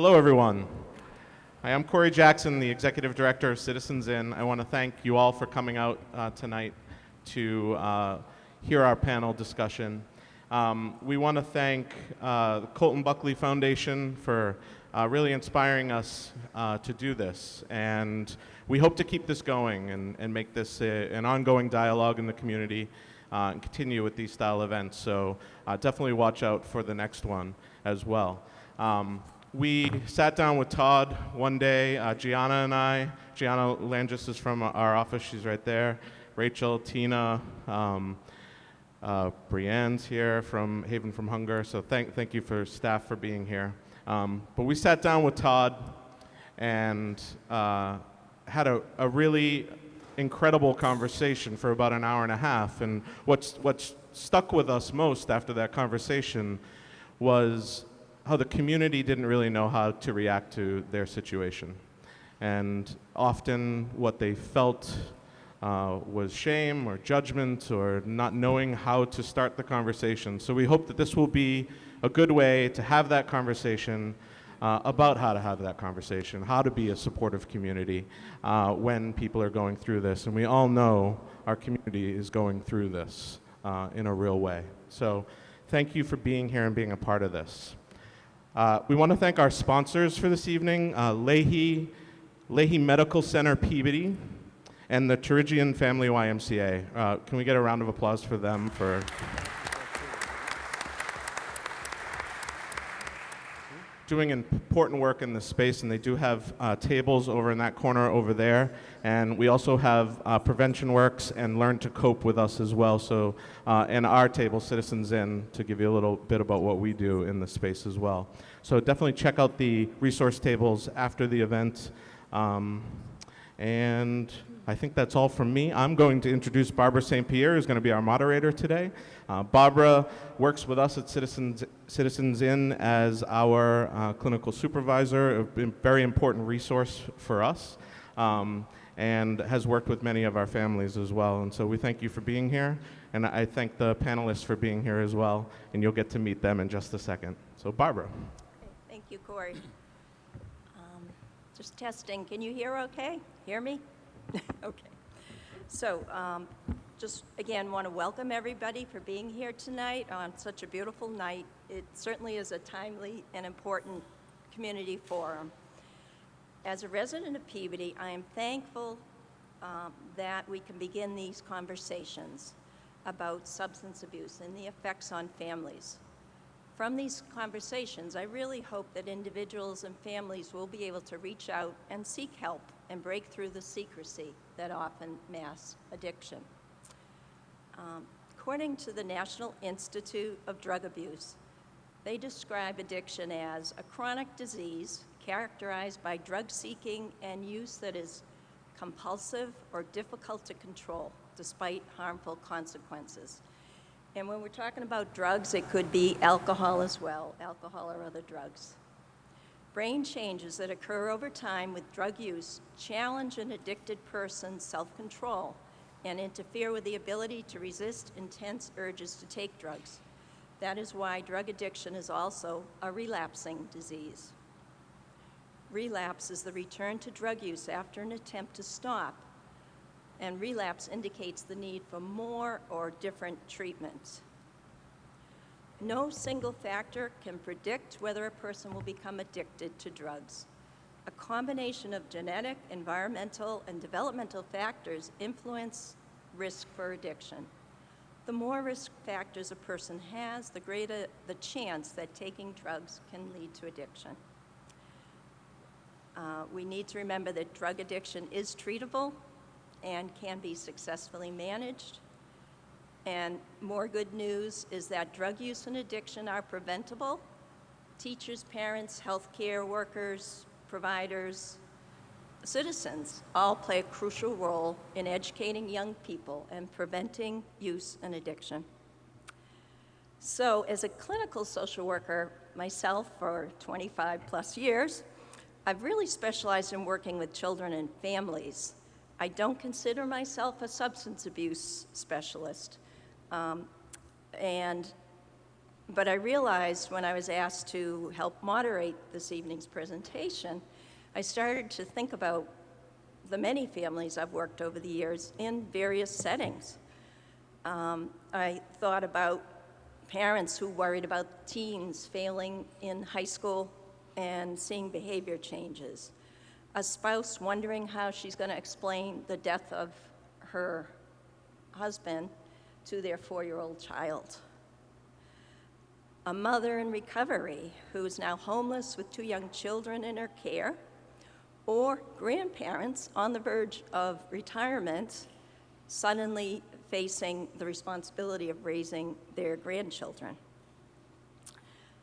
Hello, everyone. Hi, I'm Corey Jackson, the Executive Director of Citizens In. I want to thank you all for coming out tonight to hear our panel discussion. We want to thank the Colton Buckley Foundation for really inspiring us to do this. And we hope to keep this going and make this an ongoing dialogue in the community and continue with these style events. So definitely watch out for the next one as well. We sat down with Todd one day, Gianna and I. Gianna Langis is from our office, she's right there. Rachel, Tina, Brienne's here from Haven from Hunger, so thank you for staff for being here. But we sat down with Todd and had a really incredible conversation for about an hour and a half. And what's stuck with us most after that conversation was how the community didn't really know how to react to their situation. And often what they felt was shame or judgment or not knowing how to start the conversation. So we hope that this will be a good way to have that conversation about how to have that conversation, how to be a supportive community when people are going through this. And we all know our community is going through this in a real way. So thank you for being here and being a part of this. We want to thank our sponsors for this evening, Leahy Medical Center Peabody and the Turigian Family YMCA. Can we get a round of applause for them for doing important work in this space, and they do have tables over in that corner over there. And we also have Prevention Works and Learn to Cope with us as well. So, and our table, Citizens In, to give you a little bit about what we do in the space as well. So definitely check out the resource tables after the event. And I think that's all from me. I'm going to introduce Barbara St. Pierre, who's going to be our moderator today. Barbara works with us at Citizens In as our clinical supervisor, a very important resource for us, and has worked with many of our families as well. And so we thank you for being here, and I thank the panelists for being here as well, and you'll get to meet them in just a second. So Barbara. Okay, thank you, Corey. Just testing. Can you hear okay? Hear me? Okay. So just again want to welcome everybody for being here tonight on such a beautiful night. It certainly is a timely and important community forum. As a resident of Peabody, I am thankful that we can begin these conversations about substance abuse and the effects on families. From these conversations, I really hope that individuals and families will be able to reach out and seek help and break through the secrecy that often masks addiction. According to the National Institute of Drug Abuse, they describe addiction as a chronic disease characterized by drug seeking and use that is compulsive or difficult to control despite harmful consequences. And when we're talking about drugs, it could be alcohol as well, alcohol or other drugs. Brain changes that occur over time with drug use challenge an addicted person's self-control and interfere with the ability to resist intense urges to take drugs. That is why drug addiction is also a relapsing disease. Relapse is the return to drug use after an attempt to stop, and relapse indicates the need for more or different treatments. No single factor can predict whether a person will become addicted to drugs. A combination of genetic, environmental, and developmental factors influence risk for addiction. The more risk factors a person has, the greater the chance that taking drugs can lead to addiction. We need to remember that drug addiction is treatable and can be successfully managed. And more good news is that drug use and addiction are preventable. Teachers, parents, healthcare workers, providers, citizens all play a crucial role in educating young people and preventing use and addiction. So as a clinical social worker myself for 25 plus years, I've really specialized in working with children and families. I don't consider myself a substance abuse specialist. And But I realized when I was asked to help moderate this evening's presentation, I started to think about the many families I've worked over the years in various settings. I thought about parents who worried about teens failing in high school and seeing behavior changes. A spouse wondering how she's going to explain the death of her husband to their 4-year-old child. A mother in recovery who is now homeless with 2 young children in her care, or grandparents on the verge of retirement suddenly facing the responsibility of raising their grandchildren.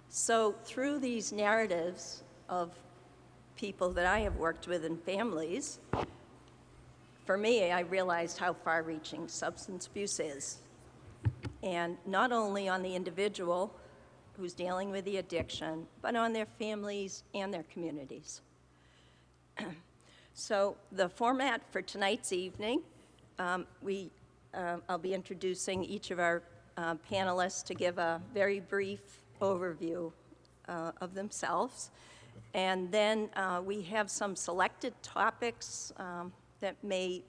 So through these narratives of people that I have worked with in families, for me, I realized how far-reaching substance abuse is. And not only on the individual who's dealing with the addiction, but on their families and their communities. So the format for tonight's evening, I'll be introducing each of our panelists to give a very brief overview of themselves. And then we have some selected topics that may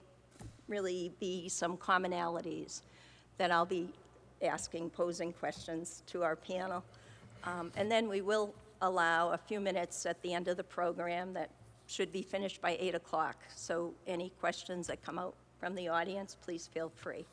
really be some commonalities that I'll be posing questions to our panel. And then we will allow a few minutes at the end of the program that should be finished by 8 o'clock. So any questions that come out from the audience, please feel free.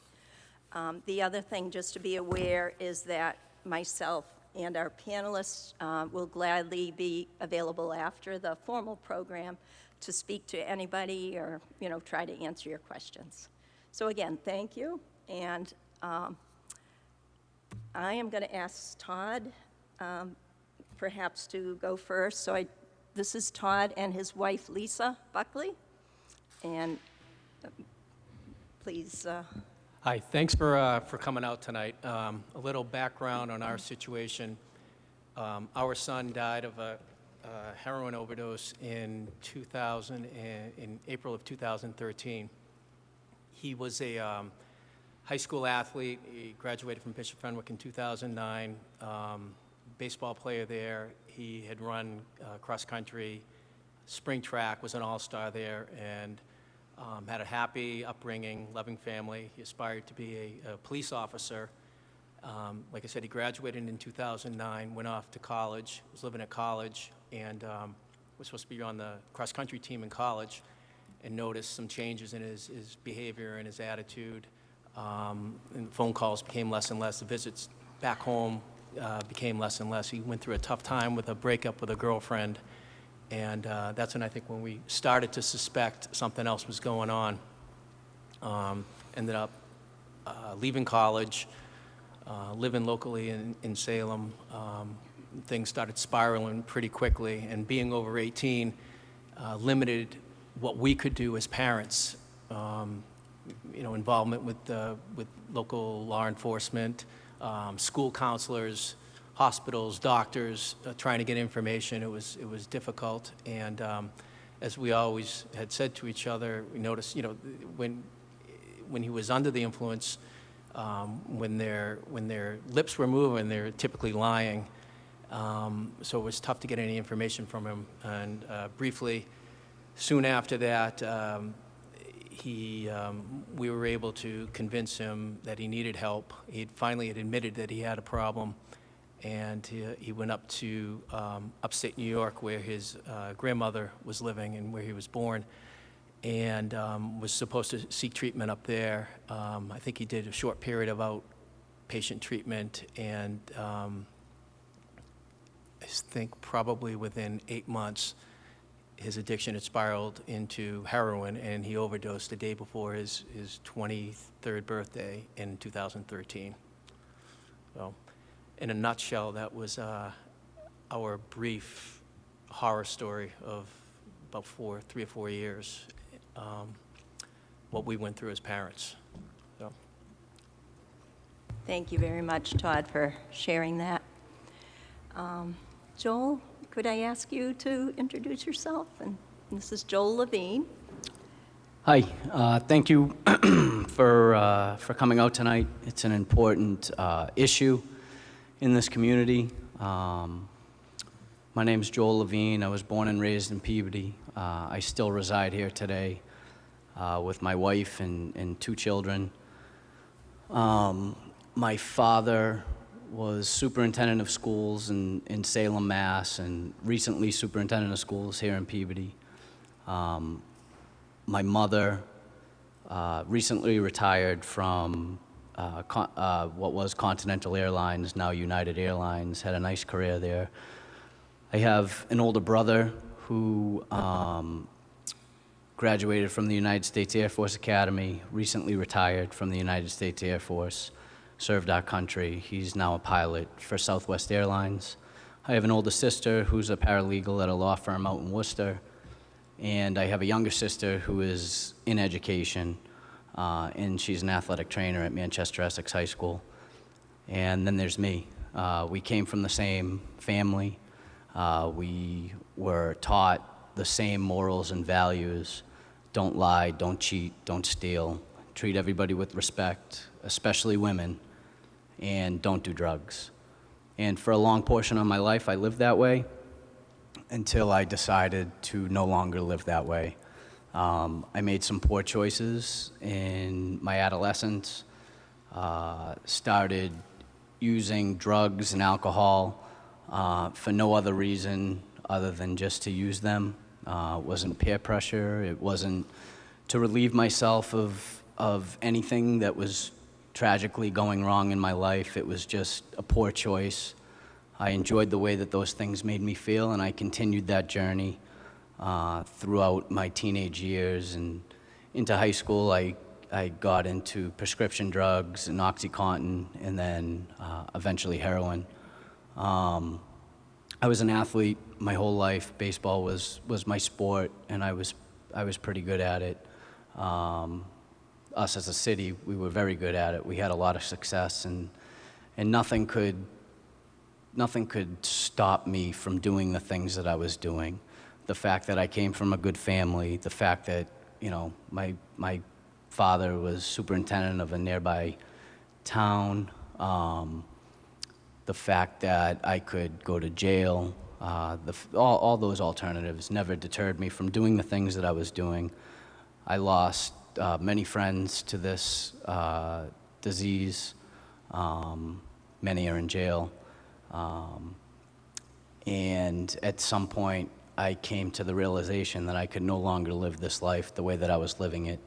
The other thing just to be aware is that myself and our panelists will gladly be available after the formal program to speak to anybody or, try to answer your questions. So again, thank you. And I am going to ask Todd perhaps to go first. So this is Todd and his wife, Lisa Buckley. And please. Hi, thanks for coming out tonight. A little background on our situation. Our son died of a heroin overdose in April of 2013. He was a high school athlete. He graduated from Bishop Fenwick in 2009. Baseball player there. He had run cross country, spring track, was an all-star there, and had a happy upbringing, loving family. He aspired to be a police officer. Like I said, he graduated in 2009, went off to college, was living at college, and was supposed to be on the cross-country team in college, and noticed some changes in his behavior and his attitude. And phone calls became less and less. The visits back home became less and less. He went through a tough time with a breakup with a girlfriend, and that's when we started to suspect something else was going on. Ended up leaving college, living locally in Salem. Things started spiraling pretty quickly, and being over 18 limited what we could do as parents. Involvement with local law enforcement, school counselors, hospitals, doctors, trying to get information. It was difficult, and as we always had said to each other, we noticed, when he was under the influence, when their lips were moving, they're typically lying. So it was tough to get any information from him. And briefly, soon after that, we were able to convince him that he needed help. He finally had admitted that he had a problem, and he went up to upstate New York, where his grandmother was living and where he was born, and was supposed to seek treatment up there. I think he did a short period of outpatient treatment, and I think probably within 8 months, his addiction had spiraled into heroin, and he overdosed the day before his 23rd birthday in 2013. So, in a nutshell, that was our brief horror story of about 3 or 4 years, what we went through as parents. So. Thank you very much, Todd, for sharing that. Joel, could I ask you to introduce yourself? And this is Joel Levine. Hi, thank you for coming out tonight. It's an important issue. in this community. My name's Joel Levine. I was born and raised in Peabody. I still reside here today with my wife and 2 children. My father was superintendent of schools in Salem, Mass, and recently superintendent of schools here in Peabody. My mother recently retired from what was Continental Airlines, now United Airlines, had a nice career there. I have an older brother who graduated from the United States Air Force Academy, recently retired from the United States Air Force, served our country. He's now a pilot for Southwest Airlines. I have an older sister who's a paralegal at a law firm out in Worcester, and I have a younger sister who is in education, and she's an athletic trainer at Manchester Essex High School. And then there's me. We came from the same family. We were taught the same morals and values. Don't lie, don't cheat, don't steal. Treat everybody with respect, especially women, and don't do drugs. And for a long portion of my life, I lived that way until I decided to no longer live that way. I made some poor choices in my adolescence, started using drugs and alcohol for no other reason other than just to use them. It wasn't peer pressure. It wasn't to relieve myself of anything that was tragically going wrong in my life. It was just a poor choice. I enjoyed the way that those things made me feel, and I continued that journey throughout my teenage years. And into high school, I got into prescription drugs and OxyContin, and then eventually heroin. I was an athlete my whole life. Baseball was my sport, and I was pretty good at it. Us as a city, we were very good at it. We had a lot of success, and nothing could stop me from doing the things that I was doing. The fact that I came from a good family, the fact that, my father was superintendent of a nearby town, the fact that I could go to jail, all those alternatives never deterred me from doing the things that I was doing. I lost many friends to this disease. Many are in jail. And at some point, I came to the realization that I could no longer live this life the way that I was living it.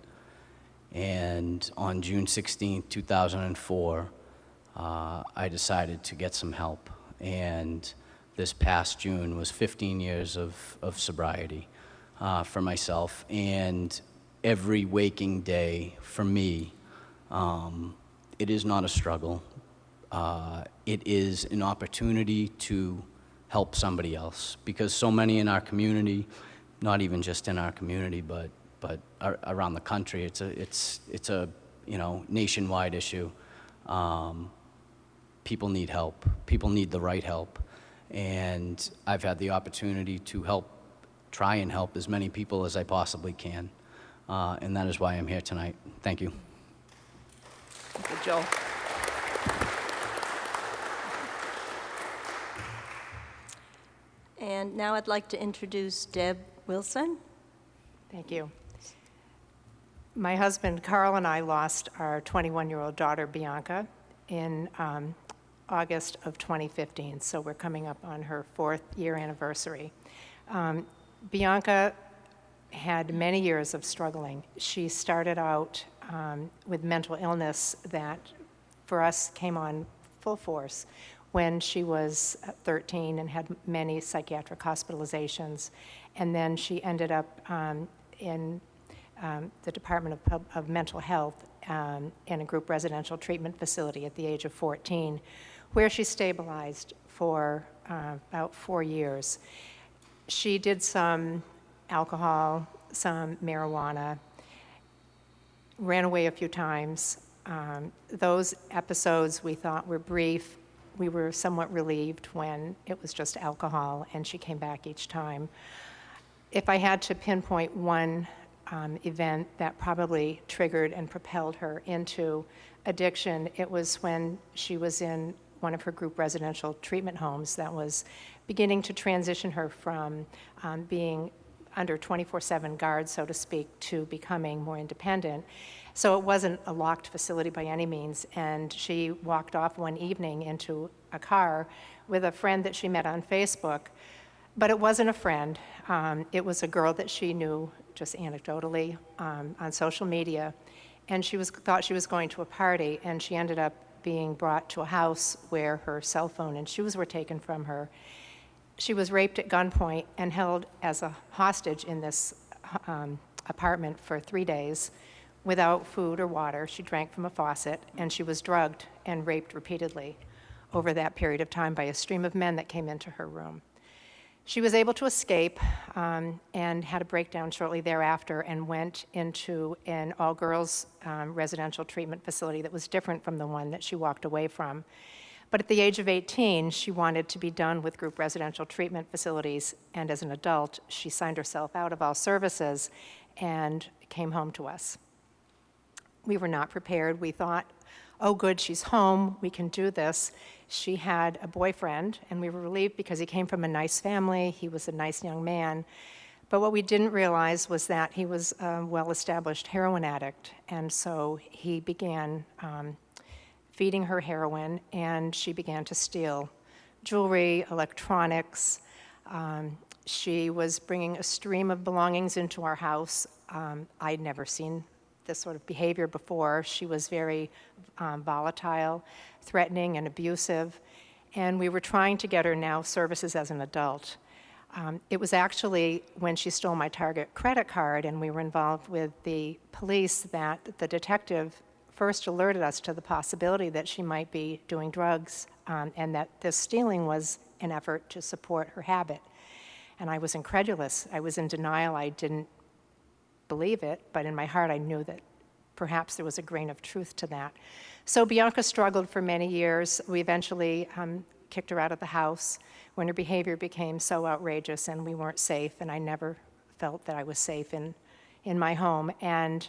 And on June 16, 2004, I decided to get some help. And this past June was 15 years of sobriety for myself. And every waking day for me, it is not a struggle. It is an opportunity to help somebody else, because so many in our community, not even just in our community, but around the country, it's a nationwide issue. People need help. People need the right help, and I've had the opportunity to try and help as many people as I possibly can, and that is why I'm here tonight. Thank you. Thank you, Joel. And now I'd like to introduce Deb Wilson. Thank you. My husband, Carl, and I lost our 21-year-old daughter, Bianca, in August of 2015, so we're coming up on her 4th year anniversary. Bianca had many years of struggling. She started out with mental illness that, for us, came on full force when she was 13 and had many psychiatric hospitalizations. And then she ended up in the Department of Mental Health in a group residential treatment facility at the age of 14, where she stabilized for about 4 years. She did some alcohol, some marijuana, ran away a few times. Those episodes we thought were brief. We were somewhat relieved when it was just alcohol and she came back each time. If I had to pinpoint one event that probably triggered and propelled her into addiction, it was when she was in one of her group residential treatment homes that was beginning to transition her from being under 24/7 guard, so to speak, to becoming more independent. So it wasn't a locked facility by any means, and she walked off one evening into a car with a friend that she met on Facebook, but it wasn't a friend. It was a girl that she knew just anecdotally on social media, and thought she was going to a party, and she ended up being brought to a house where her cell phone and shoes were taken from her. She was raped at gunpoint and held as a hostage in this apartment for 3 days without food or water. She drank from a faucet, and she was drugged and raped repeatedly over that period of time by a stream of men that came into her room. She was able to escape and had a breakdown shortly thereafter and went into an all-girls residential treatment facility that was different from the one that she walked away from. But at the age of 18, she wanted to be done with group residential treatment facilities, and as an adult, she signed herself out of all services and came home to us. We were not prepared. We thought, oh good, she's home, we can do this. She had a boyfriend, and we were relieved because he came from a nice family, he was a nice young man. But what we didn't realize was that he was a well-established heroin addict, and so he began feeding her heroin, and she began to steal jewelry, electronics. She was bringing a stream of belongings into our house. I'd never seen this sort of behavior before. She was very volatile, threatening, and abusive, and we were trying to get her now services as an adult. It was actually when she stole my Target credit card and we were involved with the police that the detective first alerted us to the possibility that she might be doing drugs and that this stealing was an effort to support her habit. And I was incredulous. I was in denial. I didn't believe it, but in my heart I knew that perhaps there was a grain of truth to that. So Bianca struggled for many years. We eventually kicked her out of the house when her behavior became so outrageous and we weren't safe, and I never felt that I was safe in my home. And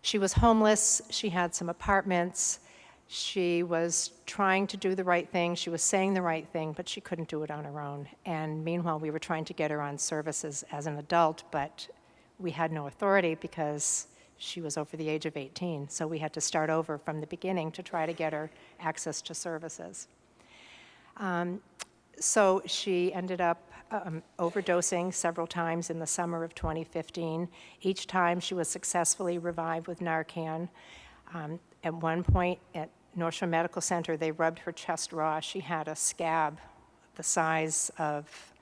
she was homeless. She had some apartments. She was trying to do the right thing. She was saying the right thing, but she couldn't do it on her own. And meanwhile, we were trying to get her on services as an adult, but we had no authority because she was over the age of 18. So we had to start over from the beginning to try to get her access to services. So she ended up overdosing several times in the summer of 2015. Each time she was successfully revived with Narcan. At one point at North Shore Medical Center, they rubbed her chest raw. She had a scab the size of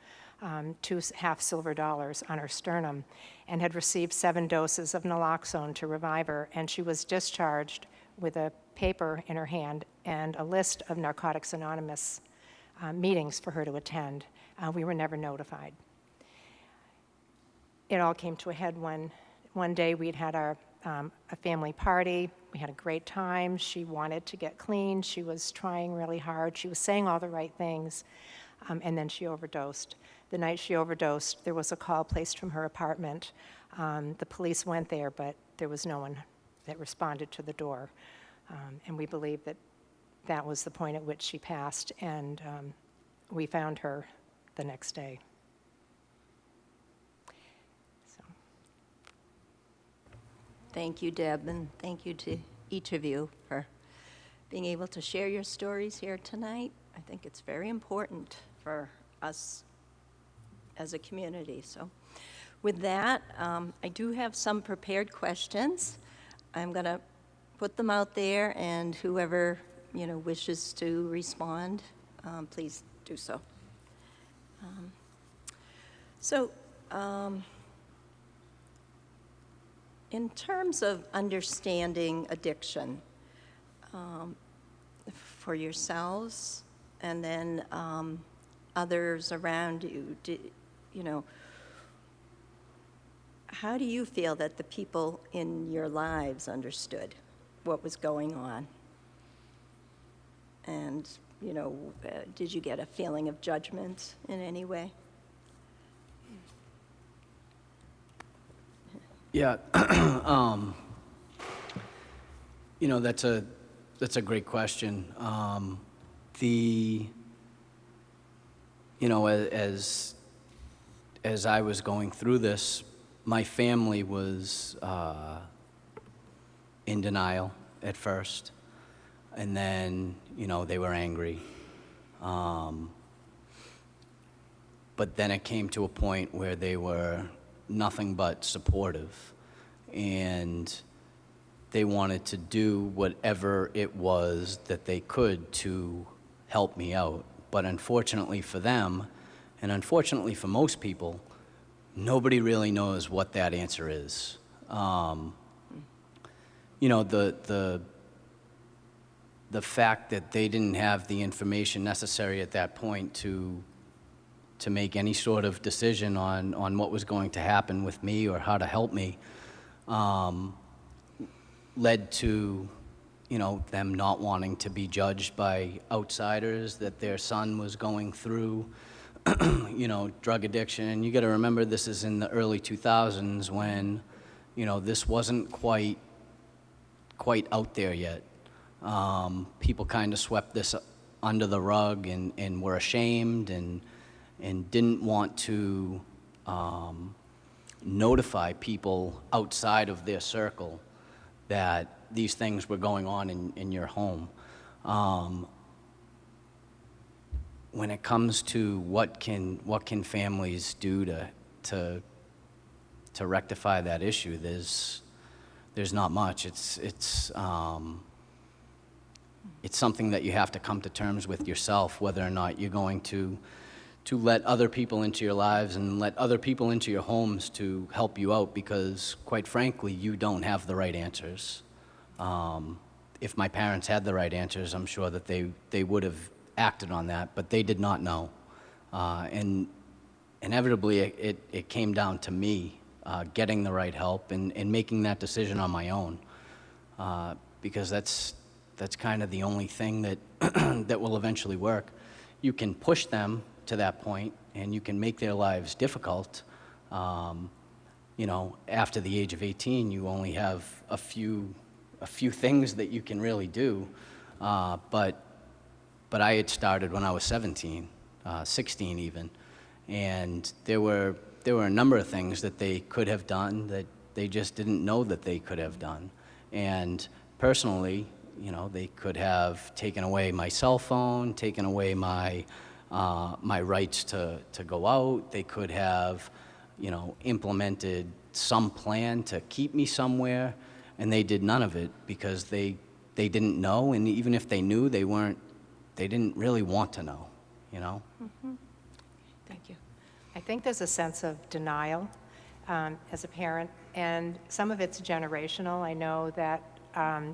2 half silver dollars on her sternum and had received 7 doses of naloxone to revive her, and she was discharged with a paper in her hand and a list of Narcotics Anonymous meetings for her to attend. We were never notified. It all came to a head one day. We'd had a family party. We had a great time. She wanted to get clean. She was trying really hard. She was saying all the right things, and then she overdosed. The night she overdosed, there was a call placed from her apartment. The police went there, but there was no one that responded to the door. And we believe that that was the point at which she passed, and we found her the next day. So. Thank you, Deb, and thank you to each of you for being able to share your stories here tonight. I think it's very important for us as a community. So with that, I do have some prepared questions. I'm going to put them out there, and whoever wishes to respond, please do so. In terms of understanding addiction for yourselves and then others around you, how do you feel that the people in your lives understood what was going on? And, did you get a feeling of judgment in any way? Yeah, that's a great question. the, you know, as I was going through this, my family was in denial at first, and then, you know, they were angry. But then it came to a point where they were nothing but supportive, and they wanted to do whatever it was that they could to help me out. But unfortunately for them, and unfortunately for most people, nobody really knows what that answer is. You know, the fact that they didn't have the information necessary at that point to make any sort of decision on what was going to happen with me or how to help me, led to, you know, them not wanting to be judged by outsiders that their son was going through, you know, drug addiction. And you got to remember, this is in the early 2000s when, you know, this wasn't quite out there yet. People kind of swept this under the rug and were ashamed and didn't want to notify people outside of their circle that these things were going on in your home. When it comes to what can families do to rectify that issue, there's not much. It's something that you have to come to terms with yourself, whether or not you're going to let other people into your lives and let other people into your homes to help you out, because quite frankly, you don't have the right answers. If my parents had the right answers, I'm sure that they would have acted on that, but they did not know. And inevitably, it came down to me getting the right help and making that decision on my own, because that's kind of the only thing that that will eventually work. You can push them to that point, and you can make their lives difficult. You know, after the age of 18, you only have a few things that you can really do. But I had started when I was 17, 16 even, and there were a number of things that they could have done that they just didn't know that they could have done. And personally, you know, they could have taken away my cell phone, taken away my rights to go out. They could have, you know, implemented some plan to keep me somewhere, and they did none of it because they didn't know, and even if they knew, they didn't really want to know, you know? Mm-hmm. Thank you. I think there's a sense of denial as a parent, and some of it's generational. I know that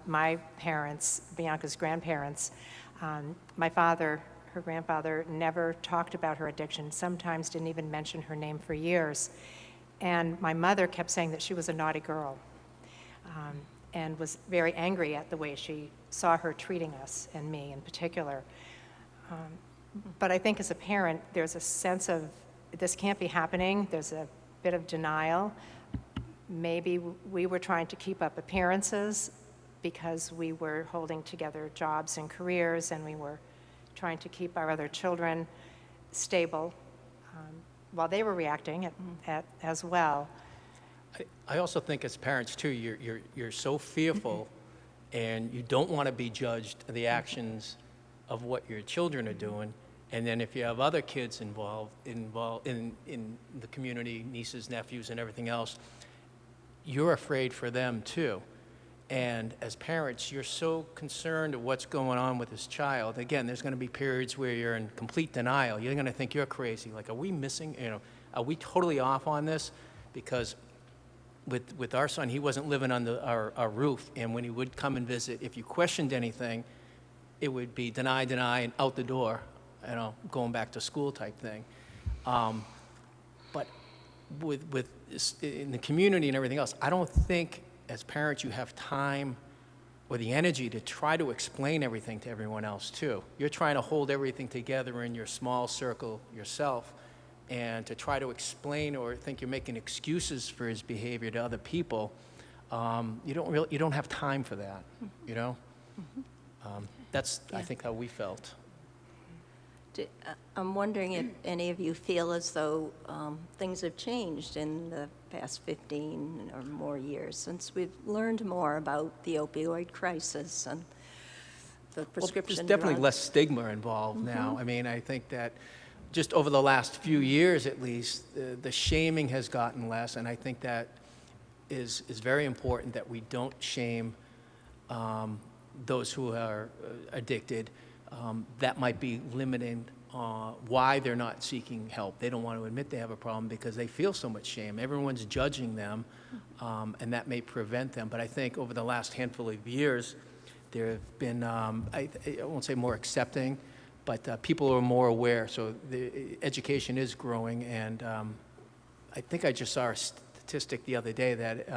my parents, Bianca's grandparents, my father, her grandfather, never talked about her addiction, sometimes didn't even mention her name for years. And my mother kept saying that she was a naughty girl, and was very angry at the way she saw her treating us, and me in particular. But I think as a parent, there's a sense of, this can't be happening. There's a bit of denial. Maybe we were trying to keep up appearances because we were holding together jobs and careers, and we were trying to keep our other children stable while they were reacting as well. I also think as parents too, you're so fearful and you don't want to be judged of the actions of what your children are doing. And then if you have other kids involved in the community, nieces, nephews, and everything else, you're afraid for them too. And as parents, you're so concerned of what's going on with this child. Again, there's going to be periods where you're in complete denial. You're going to think you're crazy. Like, are we missing, you know, are we totally off on this? Because with our son, he wasn't living under our roof. And when he would come and visit, if you questioned anything, it would be deny, and out the door, you know, going back to school type thing. But with in the community and everything else, I don't think as parents you have time or the energy to try to explain everything to everyone else too. You're trying to hold everything together in your small circle yourself, and to try to explain or think you're making excuses for his behavior to other people, you don't have time for that, you know? That's, I think, how we felt. I'm wondering if any of you feel as though things have changed in the past 15 or more years since we've learned more about the opioid crisis and the prescription There's definitely drugs. less stigma involved now. I mean, I think that just over the last few years at least, the shaming has gotten less, and I think that is very important that we don't shame those who are addicted. That might be limiting why they're not seeking help. They don't want to admit they have a problem because they feel so much shame. Everyone's judging them, and that may prevent them. But I think over the last handful of years, there have been, I won't say more accepting, but people are more aware. So the education is growing, and I think I just saw a statistic the other day that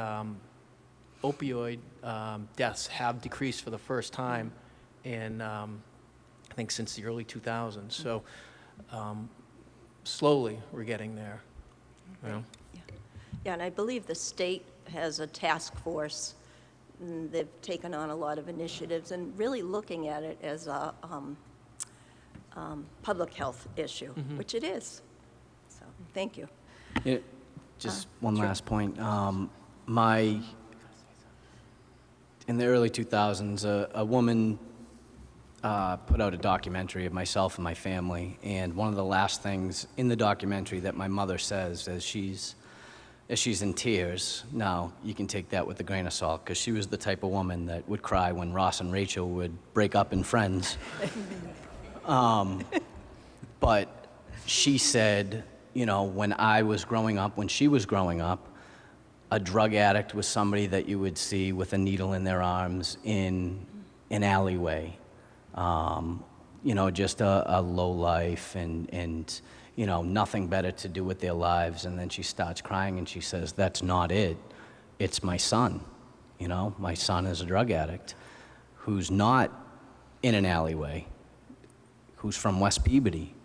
opioid deaths have decreased for the first time in, I think, since the early 2000s. So slowly we're getting there. You know? Yeah, and I believe the state has a task force. And they've taken on a lot of initiatives and really looking at it as a public health issue, which it is. So, thank you. Yeah, just one sure. last point. In the early 2000s, a woman put out a documentary of myself and my family, and one of the last things in the documentary that my mother says as she's in tears, now you can take that with a grain of salt, because she was the type of woman that would cry when Ross and Rachel would break up in Friends. But she said, you know, when she was growing up, a drug addict was somebody that you would see with a needle in their arms in an alleyway. You know, just a low life and you know, nothing better to do with their lives. And then she starts crying and she says, that's not it. It's my son. You know, my son is a drug addict who's not in an alleyway, who's from West Peabody,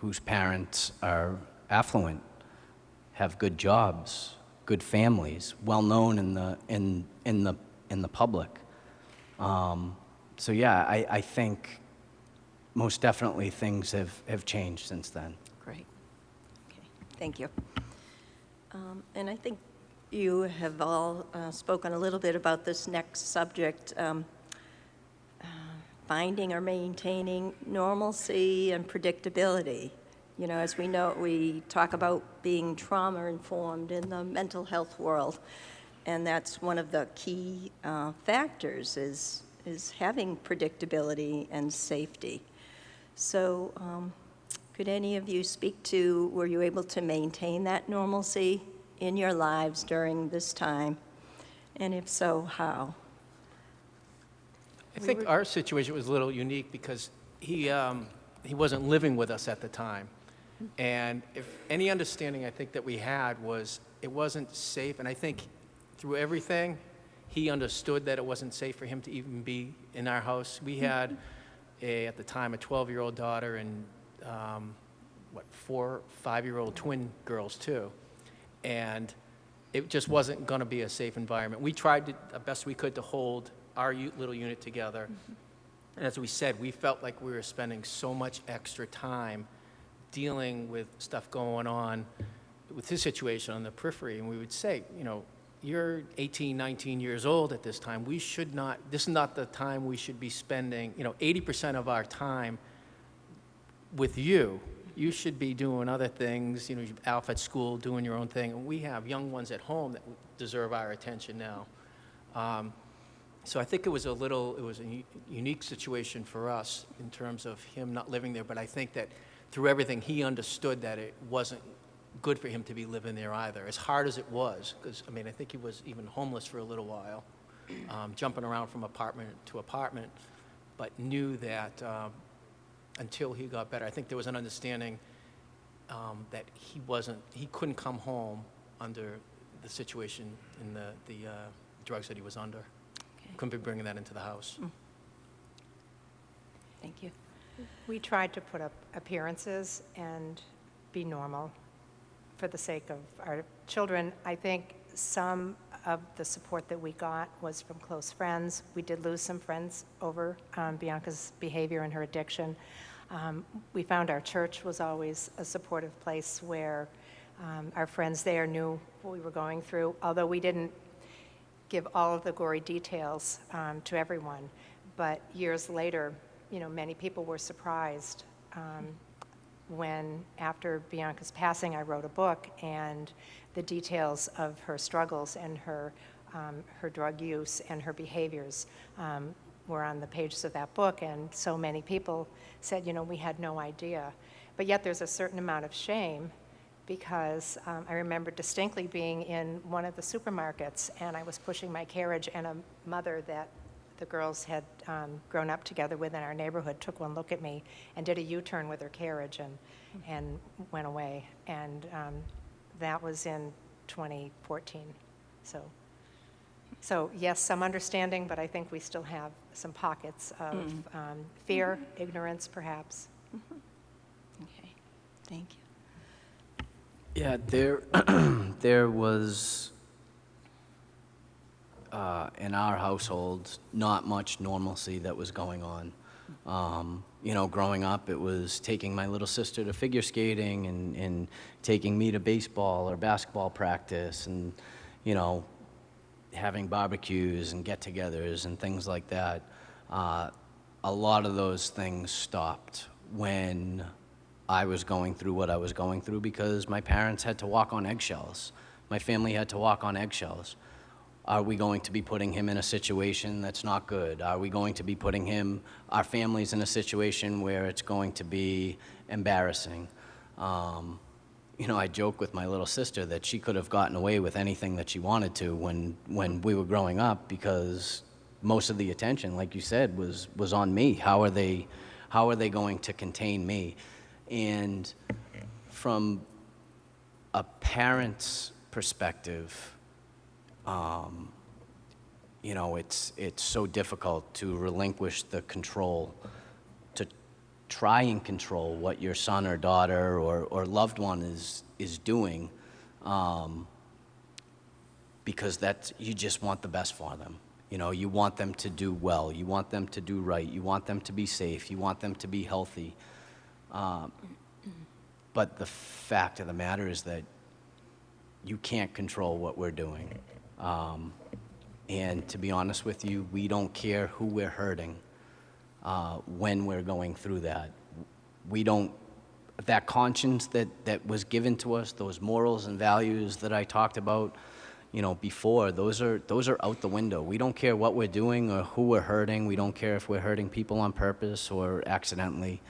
whose parents are affluent, have good jobs, good families, well known in the public. So yeah, I think most definitely things have changed since then. Great. Okay, thank you. And I think you have all spoken a little bit about this next subject, finding or maintaining normalcy and predictability. You know, as we know, we talk about being trauma-informed in the mental health world, and that's one of the key factors is having predictability and safety. So could any of you speak to, were you able to maintain that normalcy in your lives during this time? And if so, how? I think our situation was a little unique because he wasn't living with us at the time. And if any understanding I think that we had was it wasn't safe, and I think through everything, he understood that it wasn't safe for him to even be in our house. We had, at the time, a 12-year-old daughter and, 4, 5-year-old twin girls, too. And it just wasn't going to be a safe environment. We tried the best we could to hold our little unit together. And as we said, we felt like we were spending so much extra time dealing with stuff going on with his situation on the periphery. And we would say, you know, you're 18, 19 years old at this time. We should not, this is not the time we should be spending, 80% of our time with you. You should be doing other things, you're out at school, doing your own thing. And we have young ones at home that deserve our attention now. So I think it was a unique situation for us in terms of him not living there. But I think that through everything, he understood that it wasn't good for him to be living there either, as hard as it was. Because, I think he was even homeless for a little while, jumping around from apartment to apartment, but knew that until he got better, I think there was an understanding that he couldn't come home under the situation in the drugs that he was under. Okay. Couldn't be bringing that into the house. Thank you. We tried to put up appearances and be normal for the sake of our children. I think some of the support that we got was from close friends. We did lose some friends over Bianca's behavior and her addiction. We found our church was always a supportive place where our friends there knew what we were going through, although we didn't give all of the gory details to everyone. But years later, many people were surprised when, after Bianca's passing, I wrote a book, and the details of her struggles and her drug use and her behaviors were on the pages of that book, and so many people said, we had no idea. But yet there's a certain amount of shame, because I remember distinctly being in one of the supermarkets, and I was pushing my carriage, and a mother that the girls had grown up together with in our neighborhood took one look at me and did a U-turn with her carriage and went away. And that was in 2014. So yes, some understanding, but I think we still have some pockets of fear, ignorance, perhaps. Okay, thank you. Yeah, there was, in our household, not much normalcy that was going on. Growing up, it was taking my little sister to figure skating and taking me to baseball or basketball practice and, having barbecues and get-togethers and things like that. A lot of those things stopped when I was going through what I was going through, because my parents had to walk on eggshells. My family had to walk on eggshells. Are we going to be putting him in a situation that's not good? Are we going to be putting our families in a situation where it's going to be embarrassing? I joke with my little sister that she could have gotten away with anything that she wanted to when we were growing up, because most of the attention, like you said, was on me. How are they going to contain me? And from a parent's perspective, it's so difficult to relinquish the control, to try and control what your son or daughter or loved one is doing, because you just want the best for them. You want them to do well. You want them to do right. You want them to be safe. You want them to be healthy. But the fact of the matter is that you can't control what we're doing. And to be honest with you, we don't care who we're hurting when we're going through that. That conscience that was given to us, those morals and values that I talked about, before, those are out the window. We don't care what we're doing or who we're hurting. We don't care if we're hurting people on purpose or accidentally.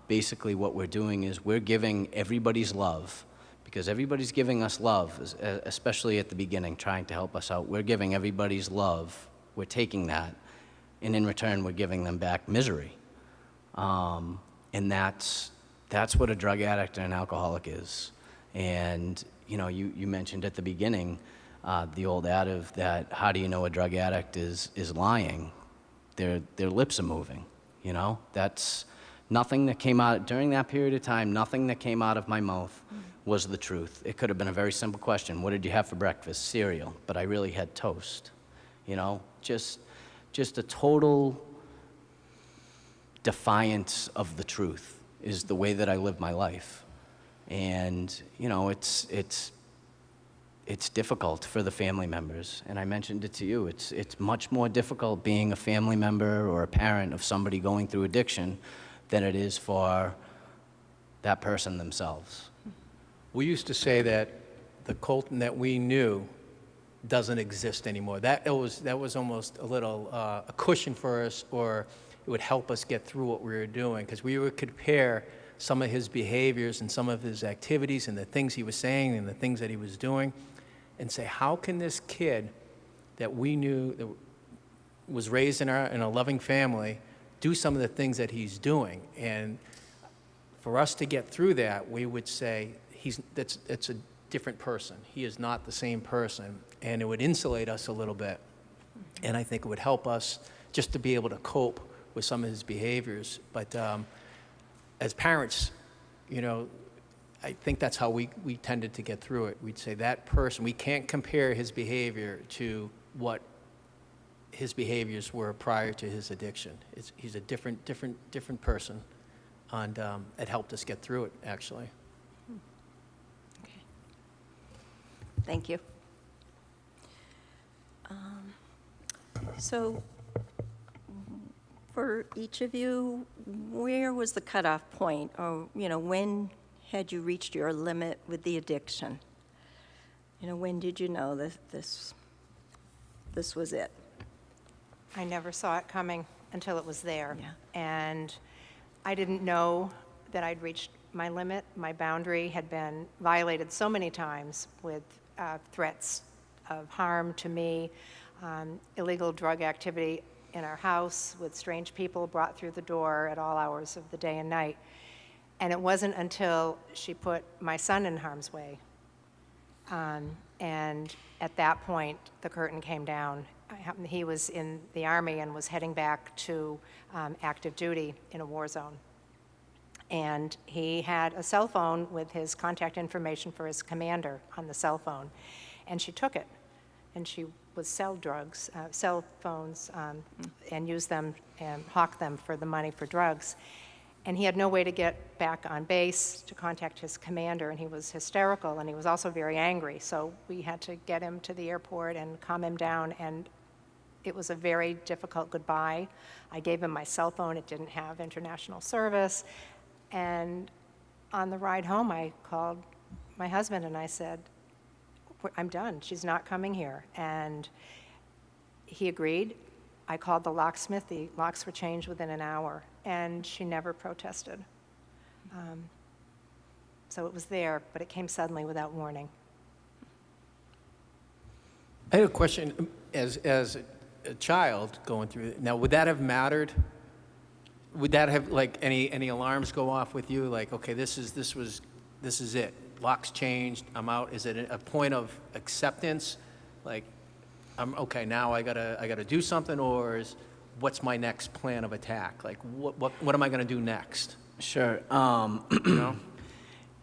Basically, what we're doing is we're giving everybody's love, because everybody's giving us love, especially at the beginning, trying to help us out. We're giving everybody's love. We're taking that, and in return, we're giving them back misery. And that's what a drug addict and an alcoholic is. And you mentioned at the beginning the old adage that, how do you know a drug addict is lying? Their lips are moving. That's nothing that came out during that period of time. Nothing that came out of my mouth was the truth. It could have been a very simple question. What did you have for breakfast? Cereal. But I really had toast. Just a total defiance of the truth is the way that I live my life. And, it's difficult for the family members. And I mentioned it to you. It's much more difficult being a family member or a parent of somebody going through addiction than it is for that person themselves. We used to say that the Colton that we knew doesn't exist anymore. That was almost a little a cushion for us, or it would help us get through what we were doing, because we would compare some of his behaviors and some of his activities and the things he was saying and the things that he was doing, and say, how can this kid that we knew that was raised in a loving family do some of the things that he's doing? And for us to get through that, we would say, it's a different person. He is not the same person, and it would insulate us a little bit. And I think it would help us just to be able to cope with some of his behaviors. But as parents, I think that's how we tended to get through it. We'd say that person, we can't compare his behavior to what his behaviors were prior to his addiction. He's a different person. And it helped us get through it, actually. Okay. Thank you. So for each of you, where was the cutoff point? Or, when had you reached your limit with the addiction? When did you know that this was it? I never saw it coming until it was there. Yeah. And I didn't know that I'd reached my limit. My boundary had been violated so many times with threats of harm to me, illegal drug activity in our house with strange people brought through the door at all hours of the day and night. And it wasn't until she put my son in harm's way. And at that point, the curtain came down. He was in the Army and was heading back to active duty in a war zone. And he had a cell phone with his contact information for his commander on the cell phone. And she took it. And she would sell cell phones, and use them and hawk them for the money for drugs. And he had no way to get back on base to contact his commander, and he was hysterical, and he was also very angry. So we had to get him to the airport and calm him down, and it was a very difficult goodbye. I gave him my cell phone. It didn't have international service. And on the ride home, I called my husband, and I said, I'm done. She's not coming here. And he agreed. I called the locksmith. The locks were changed within an hour, and she never protested. So it was there, but it came suddenly without warning. I had a question. As a child going through it, now, would that have mattered? Would that have, like, any alarms go off with you? Like, okay, this is it. Locks changed. I'm out. Is it a point of acceptance? Like, I'm okay now. I gotta do something, or what's my next plan of attack? Like, what am I gonna do next? Sure. You know?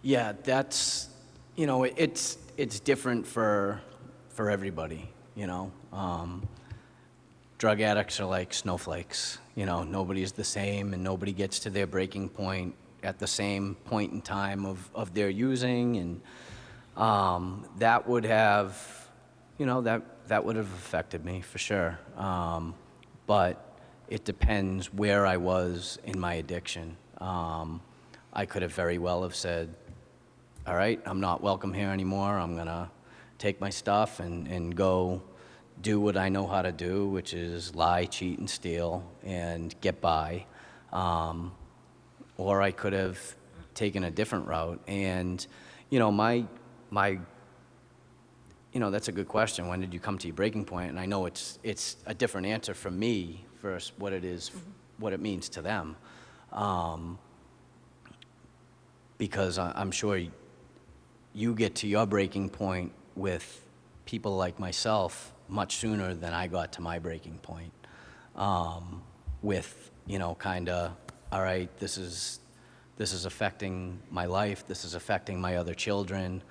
Yeah, that's, it's different for everybody, Drug addicts are like snowflakes, nobody's the same, and nobody gets to their breaking point at the same point in time of their using, and that would have, that would have affected me for sure. But it depends where I was in my addiction. I could have very well have said, all right, I'm not welcome here anymore. I'm gonna take my stuff and go do what I know how to do, which is lie, cheat, and steal, and get by. Or I could have taken a different route. And, that's a good question. When did you come to your breaking point? And I know it's a different answer from me versus what it is, what it means to them. Because I'm sure you get to your breaking point with people like myself much sooner than I got to my breaking point. With, kind of, all right, this is affecting my life, this is affecting my other children.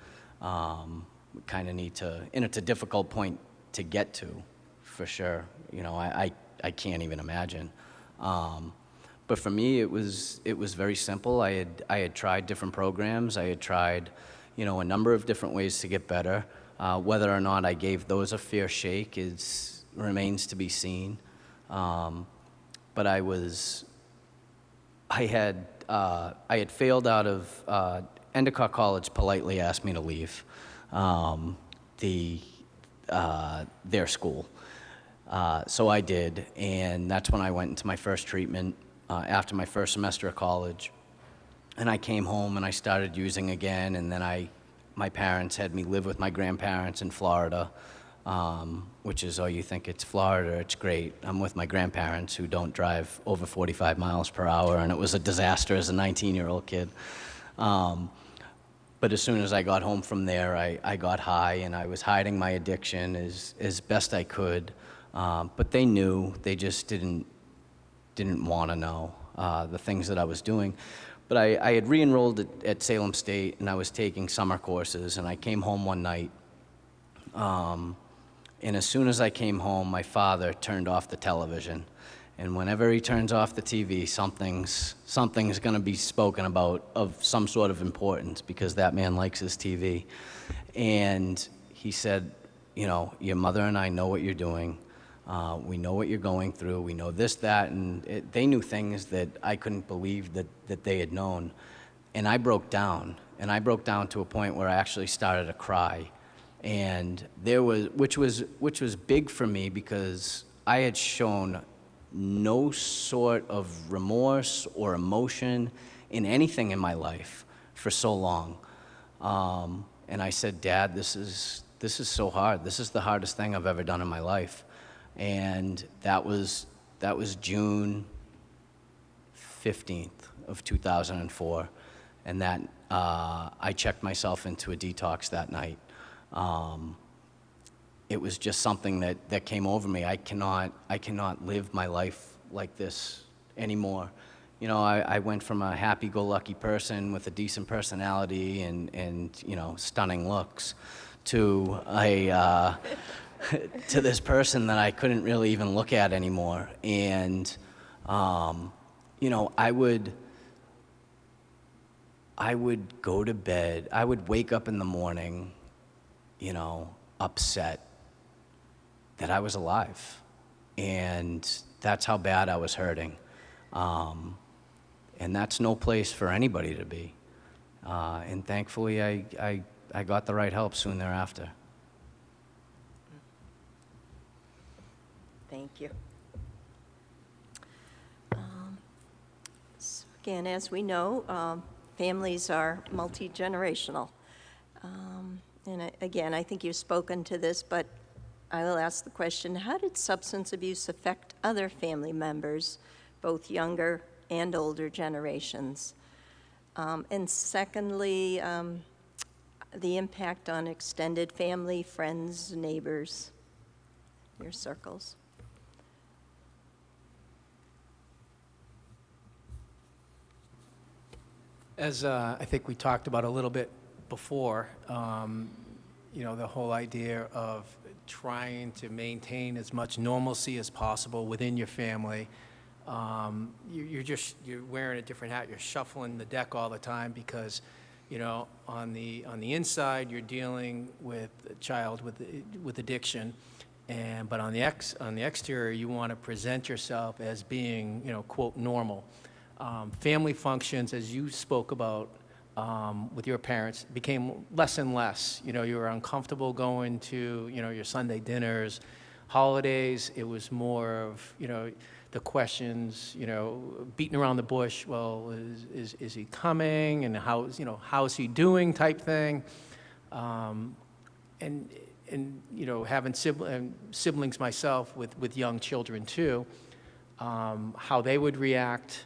Kind of need to, and it's a difficult point to get to, for sure. I can't even imagine. But for me, it was very simple. I had tried different programs. I had tried, a number of different ways to get better. Whether or not I gave those a fair shake remains to be seen. But I had failed out of Endicott College. Politely asked me to leave their school. So I did, and that's when I went into my first treatment after my first semester of college. And I came home and I started using again, and then my parents had me live with my grandparents in Florida, which is, you think it's Florida, it's great. I'm with my grandparents who don't drive over 45 miles per hour, and it was a disaster as a 19-year-old kid. But as soon as I got home from there, I got high, and I was hiding my addiction as best I could. But they knew, they just didn't want to know the things that I was doing. But I had re-enrolled at Salem State, and I was taking summer courses, and I came home one night. And as soon as I came home, my father turned off the television, And whenever he turns off the TV, something's going to be spoken about of some sort of importance because that man likes his TV. And he said, you know, your mother and I know what you're doing. We know what you're going through. We know this, that, and they knew things that I couldn't believe that they had known. And I broke down. And I broke down to a point where I actually started to cry. And which was big for me because I had shown no sort of remorse or emotion in anything in my life for so long. And I said, Dad, this is so hard. This is the hardest thing I've ever done in my life. And that was June 15th of 2004. And that I checked myself into a detox that night. It was just something that came over me. I cannot live my life like this anymore. You know, I went from a happy-go-lucky person with a decent personality and you know, stunning looks to to this person that I couldn't really even look at anymore. And you know, I would go to bed. I would wake up in the morning, you know, upset that I was alive. And that's how bad I was hurting. And that's no place for anybody to be. And thankfully, I got the right help soon thereafter. Thank you. So again, as we know, families are multi-generational. Again, I think you've spoken to this, but I will ask the question, how did substance abuse affect other family members, both younger and older generations? And secondly, the impact on extended family, friends, neighbors, your circles. As I think we talked about a little bit before, you know, the whole idea of trying to maintain as much normalcy as possible within your family. You're wearing a different hat. You're shuffling the deck all the time because, you know, on the inside you're dealing with a child with addiction, but on the exterior you want to present yourself as being, you know, quote, normal. Family functions, as you spoke about with your parents, became less and less. You know, you were uncomfortable going to, you know, your Sunday dinners, holidays. It was more of, you know, the questions, you know, beating around the bush. Well, is he coming, and how's he doing, type thing, and you know, having siblings myself with young children too, how they would react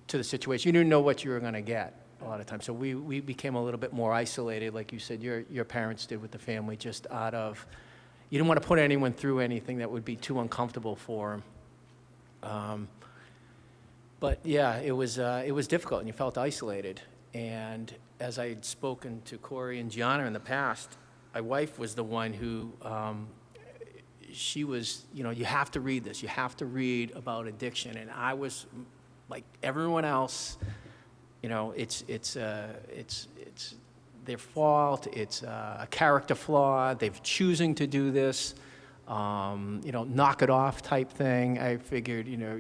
to the situation. You didn't know what you were going to get a lot of times. So we became a little bit more isolated, like you said, your parents did with the family, just out of, you didn't want to put anyone through anything that would be too uncomfortable for them. But yeah, it was difficult, and you felt isolated. And as I had spoken to Corey and Gianna in the past, my wife was the one who, she was, you know, you have to read this. You have to read about addiction. And I was like everyone else, you know, it's their fault. It's a character flaw. They're choosing to do this, you know, knock it off type thing. I figured, you know,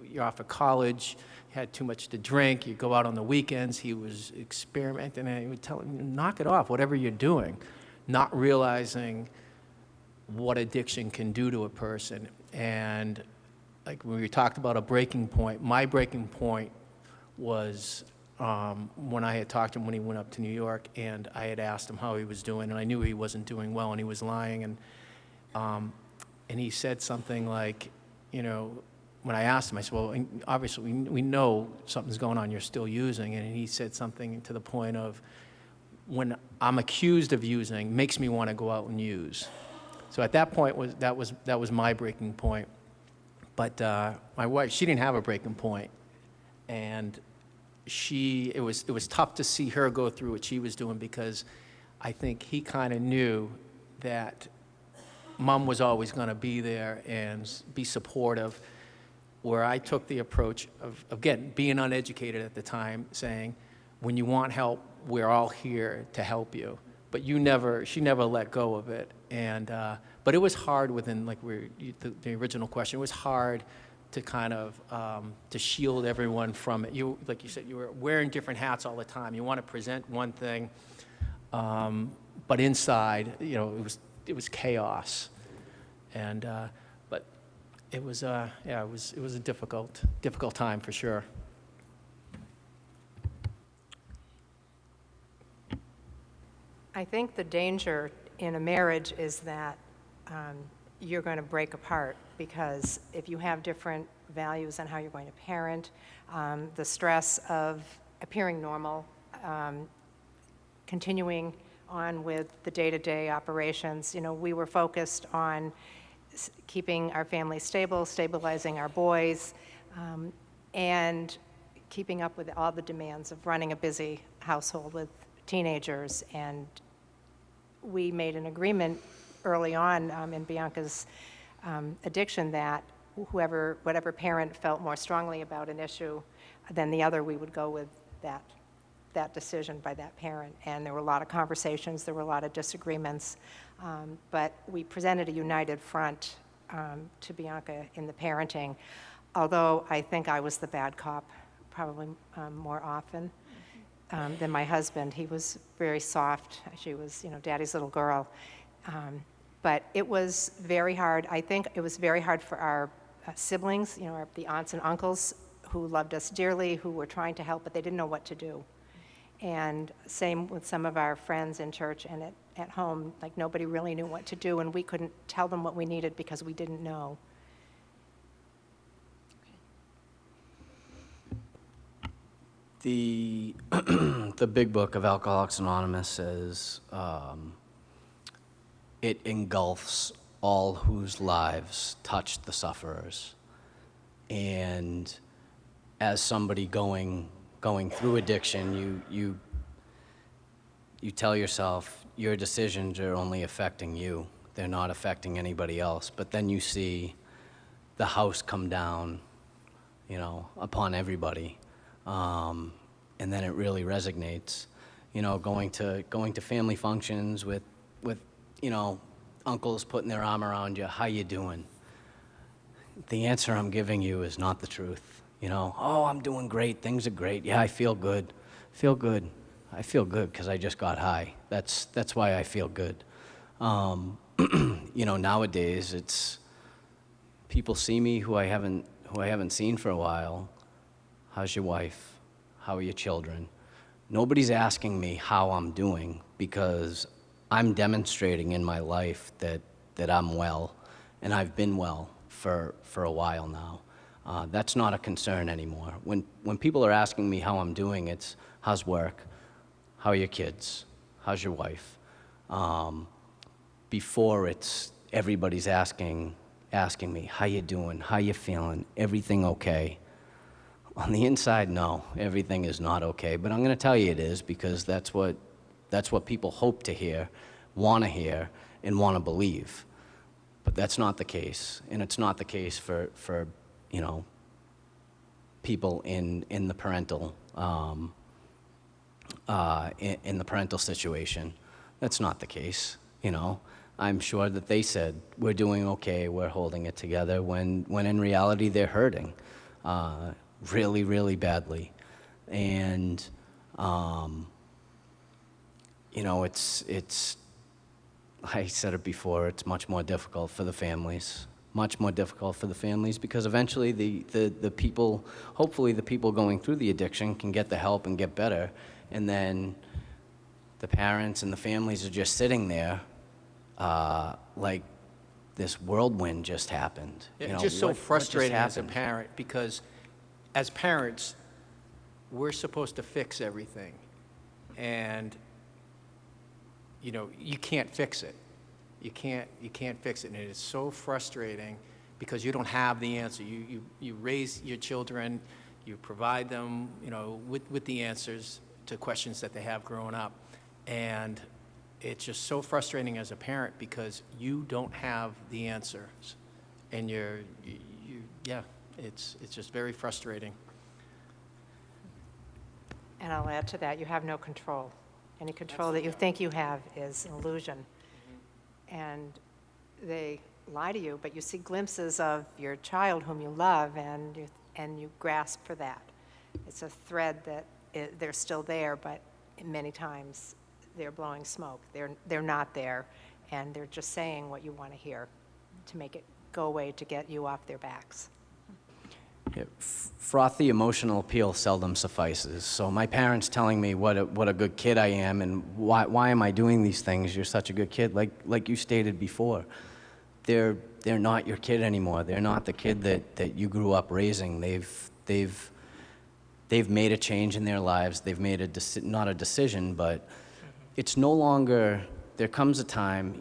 you're off of college, you had too much to drink, you go out on the weekends. He was experimenting, and he would tell him, knock it off, whatever you're doing, not realizing what addiction can do to a person. And like when we talked about a breaking point, my breaking point was when I had talked to him when he went up to New York, and I had asked him how he was doing, and I knew he wasn't doing well, and he was lying. And he said something like, you know, when I asked him, I said, well, obviously we know something's going on, you're still using. And he said something to the point of, when I'm accused of using, makes me want to go out and use. So at that point, that was my breaking point. But my wife, she didn't have a breaking point, and it was tough to see her go through what she was doing, because I think he kind of knew that Mom was always going to be there and be supportive, where I took the approach of, again, being uneducated at the time, saying, when you want help, we're all here to help you. But she never let go of it. And, but it was hard within, like the original question, it was hard to kind of, to shield everyone from it. Like you said, you were wearing different hats all the time. You want to present one thing, but inside, it was chaos. And, but it was, it was a difficult time for sure. I think the danger in a marriage is that you're going to break apart, because if you have different values on how you're going to parent, the stress of appearing normal, continuing on with the day-to-day operations. We were focused on keeping our family stable, stabilizing our boys, and keeping up with all the demands of running a busy household with teenagers. And we made an agreement early on in Bianca's addiction that whatever parent felt more strongly about an issue than the other, we would go with that decision by that parent. And there were a lot of conversations, there were a lot of disagreements, but we presented a united front to Bianca in the parenting, although I think I was the bad cop probably more often than my husband. He was very soft. She was, daddy's little girl. But it was very hard. I think it was very hard for our siblings, the aunts and uncles who loved us dearly, who were trying to help, but they didn't know what to do. And same with some of our friends in church and at home, like nobody really knew what to do, and we couldn't tell them what we needed because we didn't know. The big book of Alcoholics Anonymous says it engulfs all whose lives touch the sufferers. And as somebody going through addiction, you tell yourself your decisions are only affecting you. They're not affecting anybody else. But then you see the house come down, upon everybody. And then it really resonates, going to family functions with uncles putting their arm around you. How you doing? The answer I'm giving you is not the truth. Oh, I'm doing great. Things are great. Yeah, I feel good. Feel good. I feel good because I just got high. That's why I feel good. Nowadays it's people see me who I haven't seen for a while. How's your wife? How are your children? Nobody's asking me how I'm doing because I'm demonstrating in my life that I'm well, and I've been well for a while now. That's not a concern anymore. When people are asking me how I'm doing, it's how's work? How are your kids? How's your wife? Before it's everybody's asking me, how you doing? How you feeling? Everything okay? On the inside, no, everything is not okay. But I'm going to tell you it is, because that's what people hope to hear, want to hear, and want to believe. But that's not the case, and it's not the case for people in the parental in the parental situation. That's not the case. I'm sure that they said we're doing okay, we're holding it together, when in reality they're hurting. Really, really badly. And, it's, I said it before, it's much more difficult for the families. Much more difficult for the families, because eventually the people, hopefully the people going through the addiction can get the help and get better. And then the parents and the families are just sitting there like this whirlwind just happened. It's just so frustrating as a parent, because as parents, we're supposed to fix everything. And, you can't fix it. You can't fix it. And it is so frustrating because you don't have the answer. You raise your children, you provide them, with the answers to questions that they have growing up. And it's just so frustrating as a parent because you don't have the answers. And yeah, it's just very frustrating. And I'll add to that, you have no control. Any control that you think you have is an illusion. And they lie to you, but you see glimpses of your child whom you love, and you grasp for that. It's a thread that they're still there, but many times they're blowing smoke. They're not there, and they're just saying what you want to hear to make it go away, to get you off their backs. Yeah, frothy emotional appeal seldom suffices. So my parents telling me what a good kid I am and why am I doing these things? You're such a good kid. Like you stated before, they're not your kid anymore. They're not the kid that you grew up raising. They've made a change in their lives. They've made not a decision, but it's no longer. There comes a time,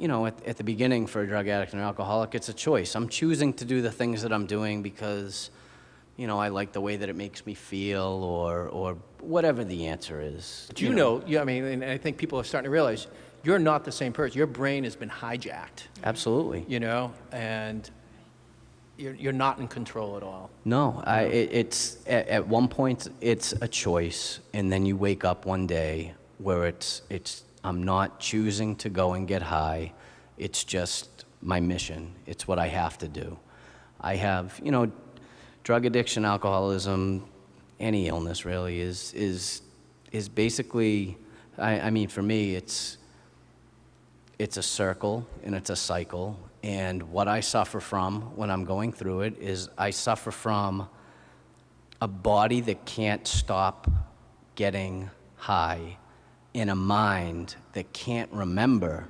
at the beginning for a drug addict and an alcoholic, it's a choice. I'm choosing to do the things that I'm doing because I like the way that it makes me feel, or whatever the answer is. But and I think people are starting to realize you're not the same person. Your brain has been hijacked. Absolutely. And you're not in control at all. No, it's at one point it's a choice, and then you wake up one day where it's I'm not choosing to go and get high. It's just my mission. It's what I have to do. I have, drug addiction, alcoholism, any illness really is basically, for me, it's a circle and it's a cycle. And what I suffer from when I'm going through it is I suffer from a body that can't stop getting high, in a mind that can't remember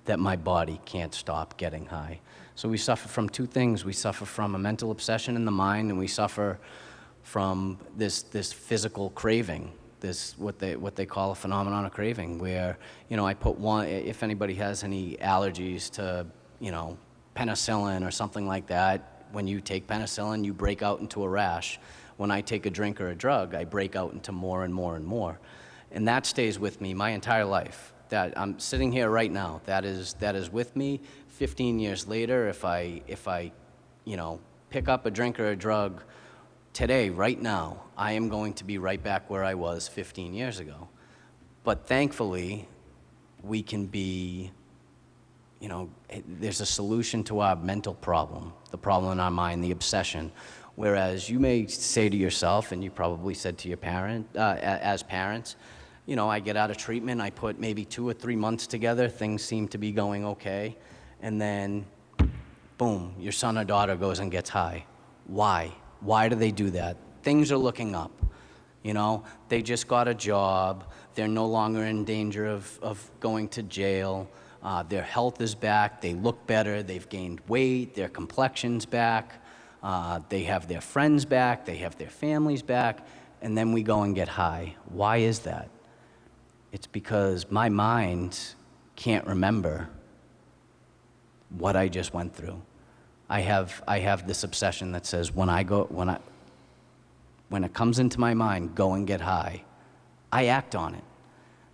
that my body can't stop getting high. So we suffer from two things. We suffer from a mental obsession in the mind, and we suffer from this physical craving, this what they call a phenomenon of craving, where I put one. If anybody has any allergies to penicillin or something like that, when you take penicillin, you break out into a rash. When I take a drink or a drug, I break out into more and more and more. And that stays with me my entire life. That I'm sitting here right now. That is with me 15 years later. If I pick up a drink or a drug today, right now, I am going to be right back where I was 15 years ago. But thankfully, we can be, there's a solution to our mental problem, the problem in our mind, the obsession. Whereas you may say to yourself, and you probably said to your as parents, I get out of treatment, I put maybe 2 or 3 months together, things seem to be going okay, and then, boom, your son or daughter goes and gets high. Why? Why do they do that? Things are looking up. They just got a job, they're no longer in danger of going to jail, their health is back, they look better, they've gained weight, their complexion's back, they have their friends back, they have their families back, and then we go and get high. Why is that? It's because my mind can't remember what I just went through. I have this obsession that says when it comes into my mind, go and get high, I act on it.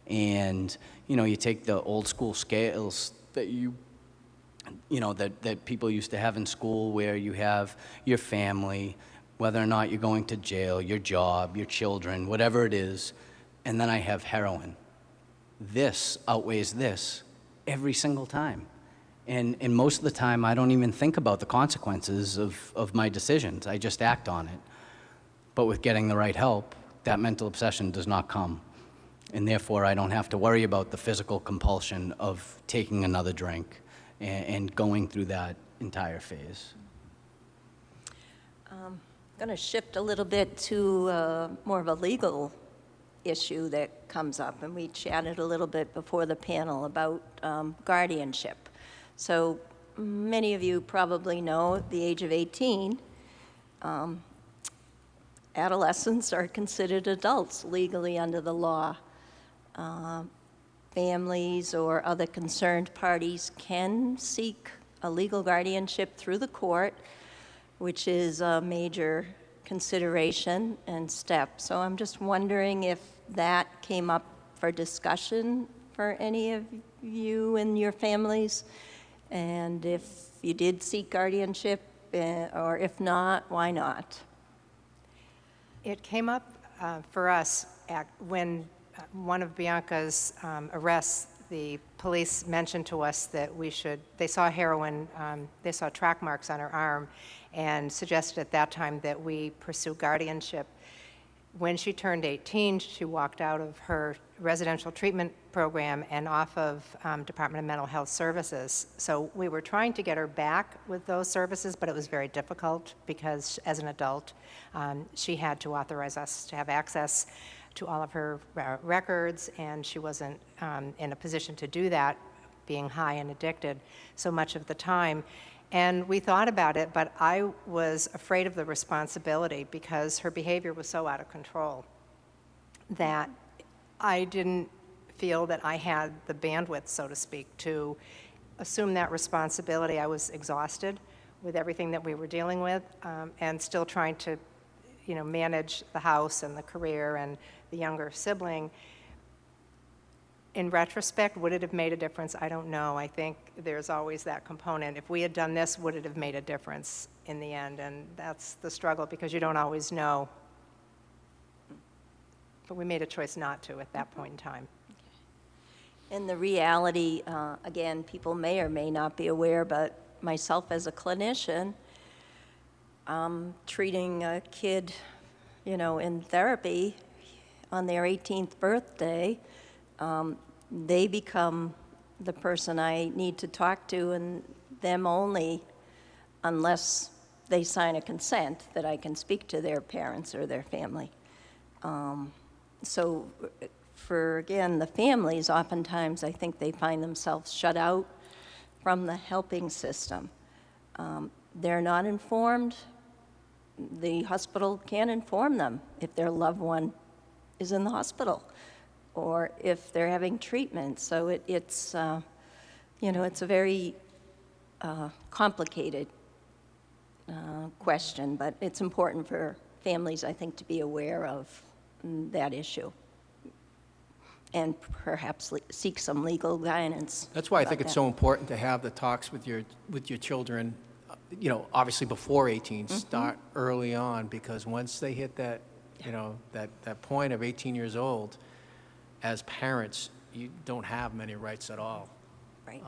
And you take the old school scales that that people used to have in school, where you have your family, whether or not you're going to jail, your job, your children, whatever it is, and then I have heroin. This outweighs this every single time. And most of the time, I don't even think about the consequences of my decisions. I just act on it. But with getting the right help, that mental obsession does not come. And therefore, I don't have to worry about the physical compulsion of taking another drink and going through that entire phase. I'm going to shift a little bit to more of a legal issue that comes up, and we chatted a little bit before the panel about guardianship. So many of you probably know at the age of 18, adolescents are considered adults legally under the law. Families or other concerned parties can seek a legal guardianship through the court, which is a major consideration and step. So I'm just wondering if that came up for discussion for any of you and your families? And if you did seek guardianship, or if not, why not? It came up for us when one of Bianca's arrests, the police mentioned to us that they saw heroin, they saw track marks on her arm, and suggested at that time that we pursue guardianship. When she turned 18, she walked out of her residential treatment program and off of Department of Mental Health Services. So we were trying to get her back with those services, but it was very difficult because as an adult, she had to authorize us to have access to all of her records, and she wasn't in a position to do that, being high and addicted so much of the time. And we thought about it, but I was afraid of the responsibility because her behavior was so out of control that I didn't feel that I had the bandwidth, so to speak, to assume that responsibility. I was exhausted with everything that we were dealing with, and still trying to, manage the house and the career and the younger sibling. In retrospect, would it have made a difference? I don't know. I think there's always that component. If we had done this, would it have made a difference in the end? And that's the struggle because you don't always know. But we made a choice not to at that point in time. And the reality, again, people may or may not be aware, but myself as a clinician, treating a kid, in therapy on their 18th birthday, they become the person I need to talk to, and them only, unless they sign a consent that I can speak to their parents or their family. So for, again, the families, oftentimes I think they find themselves shut out from the helping system. They're not informed. The hospital can't inform them if their loved one is in the hospital or if they're having treatment. So it's a very complicated question, but it's important for families, I think, to be aware of that issue and perhaps seek some legal guidance. That's why I about think it's that. so important to have the talks with your children, obviously before 18, start early on, because once they hit that, that point of 18 years old, as parents, you don't have many rights at all. Right.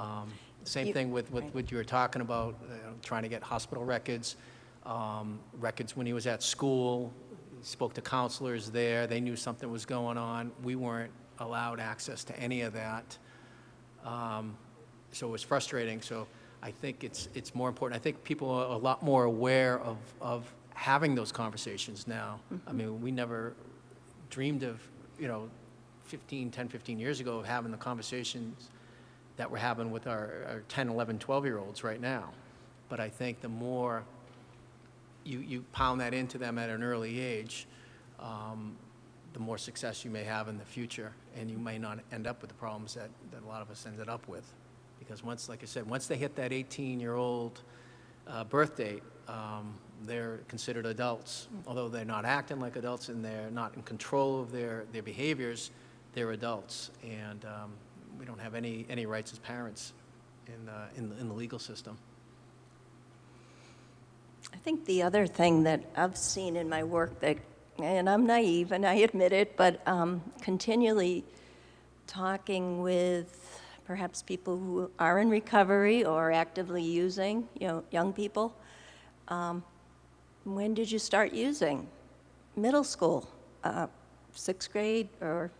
Same thing with what you were talking about, trying to get hospital records, records when he was at school, spoke to counselors there, they knew something was going on. We weren't allowed access to any of that. So it was frustrating. So I think it's more important. I think people are a lot more aware of having those conversations now. I mean, we never dreamed of, 10, 15 years ago of having the conversations that we're having with our 10, 11, 12-year-olds right now. But I think the more you pound that into them at an early age, the more success you may have in the future, and you may not end up with the problems that a lot of us ended up with. Because once, like I said, once they hit that 18-year-old birth date, they're considered adults. Although they're not acting like adults and they're not in control of their behaviors, they're adults. And we don't have any rights as parents in the legal system. I think the other thing that I've seen in my work that, and I'm naive and I admit it, but continually talking with perhaps people who are in recovery or actively using, young people. When did you start using? Middle school, 6th grade, or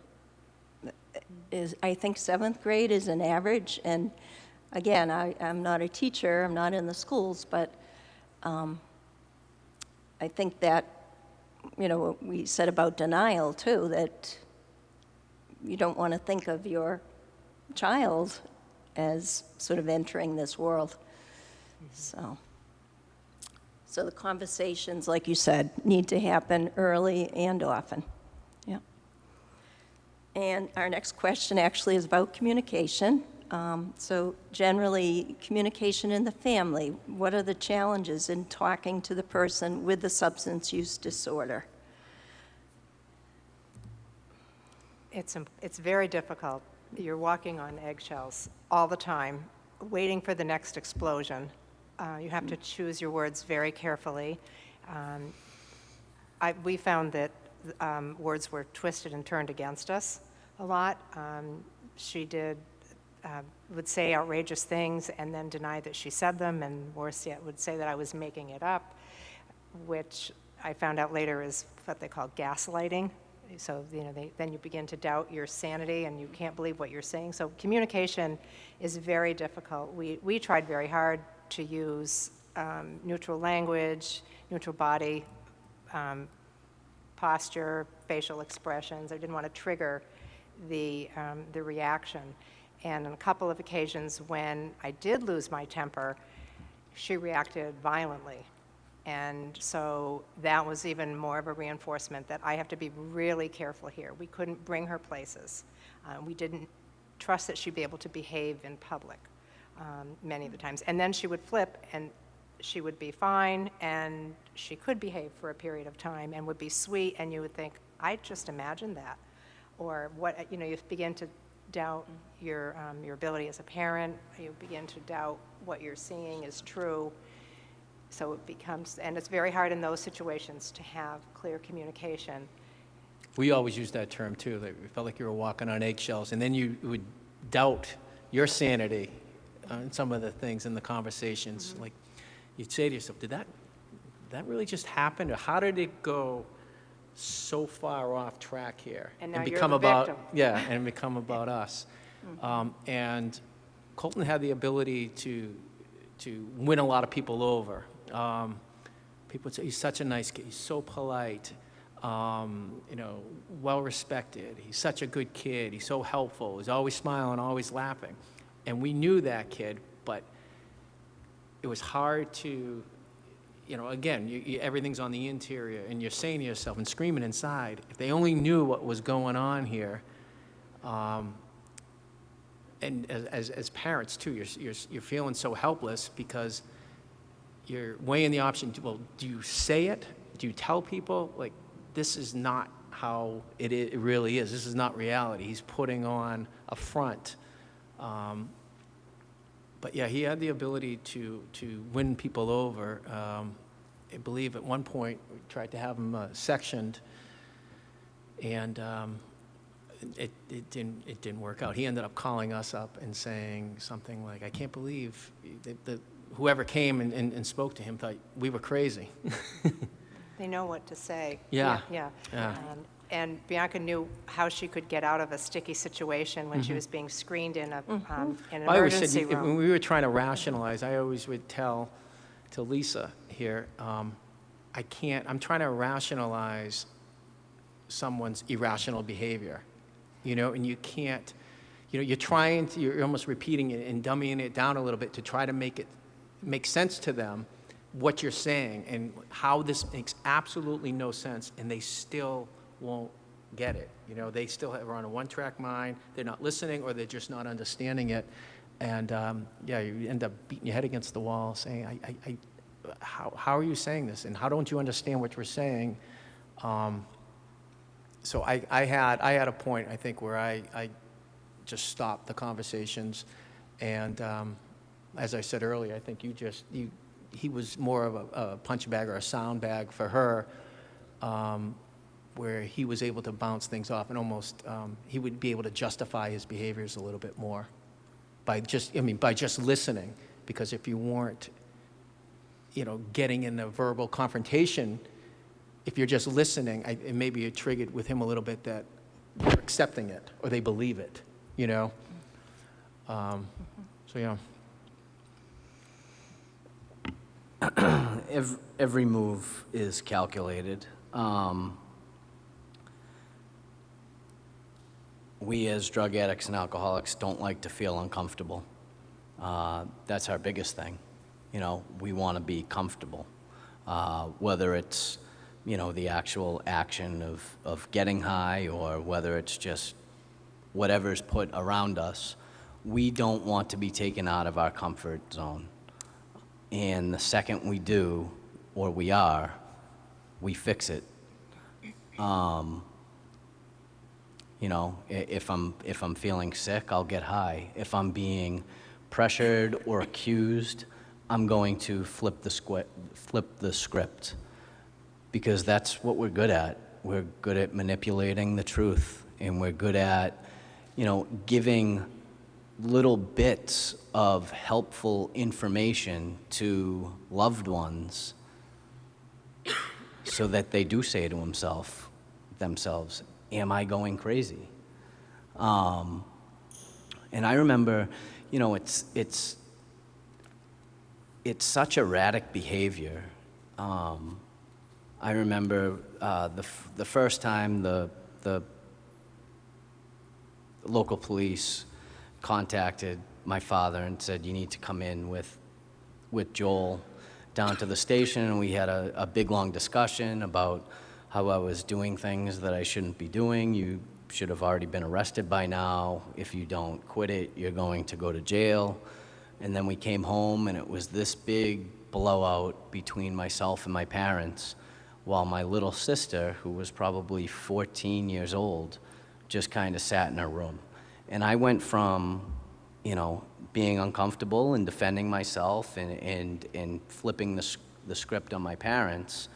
I think 7th grade is an average. And again, I'm not a teacher, I'm not in the schools, but I think that, what we said about denial too, that you don't want to think of your child as sort of entering this world. So the conversations, like you said, need to happen early and often. Yeah. And our next question actually is about communication. So generally, communication in the family, what are the challenges in talking to the person with the substance use disorder? It's very difficult You're walking on eggshells all the time, waiting for the next explosion. You have to choose your words very carefully. We found that words were twisted and turned against us a lot. She would say outrageous things and then deny that she said them, and worse yet, would say that I was making it up, which I found out later is what they call gaslighting. So, then you begin to doubt your sanity and you can't believe what you're saying. So communication is very difficult. We tried very hard to use neutral language, neutral body, posture, facial expressions. I didn't want to trigger the reaction. And on a couple of occasions when I did lose my temper, she reacted violently. And so that was even more of a reinforcement that I have to be really careful here. We couldn't bring her places. We didn't trust that she'd be able to behave in public many of the times. And then she would flip and she would be fine and she could behave for a period of time and would be sweet, and you would think, I just imagined that. Or you begin to doubt your ability as a parent. You begin to doubt what you're seeing is true. So it becomes, and it's very hard in those situations to have clear communication. We always use that term too, that we felt like you were walking on eggshells, and then you would doubt your sanity on some of the things in the conversations. Like, you'd say to yourself, did that really just happen? Or how did it go so far off track here? And now become you're the about, victim. Yeah, and become about us. And Colton had the ability to win a lot of people over. People would say, he's such a nice kid, he's so polite, well respected, he's such a good kid, he's so helpful, he's always smiling, always laughing. And we knew that kid, but it was hard to, again, everything's on the interior, and you're saying to yourself and screaming inside, if they only knew what was going on here. And as parents too, you're feeling so helpless because you're weighing the option. Well, do you say it? Do you tell people, like, this is not how it really is? This is not reality. He's putting on a front. But yeah, he had the ability to win people over. I believe at one point we tried to have him sectioned, and it didn't work out. He ended up calling us up and saying something like, I can't believe whoever came and spoke to him thought we were crazy. They know what to say. Yeah. Yeah. Yeah. And Bianca knew how she could get out of a sticky situation when she was being screened in an I always said, emergency room. when we were trying to rationalize, I always would tell to Lisa here, I'm trying to rationalize someone's irrational behavior, and you can't, you're almost repeating it and dumbing it down a little bit to try to make sense to them what you're saying and how this makes absolutely no sense, and they still won't get it. They still are on a one-track mind. They're not listening, or they're just not understanding it. And you end up beating your head against the wall saying, how are you saying this? And how don't you understand what you're saying? So I had a point, I think, where I just stopped the conversations. And as I said earlier, I think he was more of a punch bag or a sound bag for her, where he was able to bounce things off and almost he would be able to justify his behaviors a little bit more by just listening. Because if you weren't, getting in a verbal confrontation, if you're just listening, it maybe it triggered with him a little bit that they're accepting it or they believe it, So yeah. Every move is calculated. We as drug addicts and alcoholics don't like to feel uncomfortable. That's our biggest thing. We want to be comfortable. Whether it's, the actual action of getting high, or whether it's just whatever's put around us, we don't want to be taken out of our comfort zone. And the second we do, or we fix it. You know, if I'm feeling sick, I'll get high. If I'm being pressured or accused, I'm going to flip the script, because that's what we're good at. We're good at manipulating the truth, and we're good at, you know, giving little bits of helpful information to loved ones so that they do say to themselves, am I going crazy? And I remember, you know, it's such erratic behavior. I remember the first time the local police contacted my father and said, you need to come in with Joel down to the station, and we had a big, long discussion about how I was doing things that I shouldn't be doing. You should have already been arrested by now. If you don't quit it, you're going to go to jail. And then we came home, and it was this big blowout between myself and my parents, while my little sister, who was probably 14 years old, just kind of sat in her room. And I went from, you know, being uncomfortable and defending myself and flipping the script on my parents,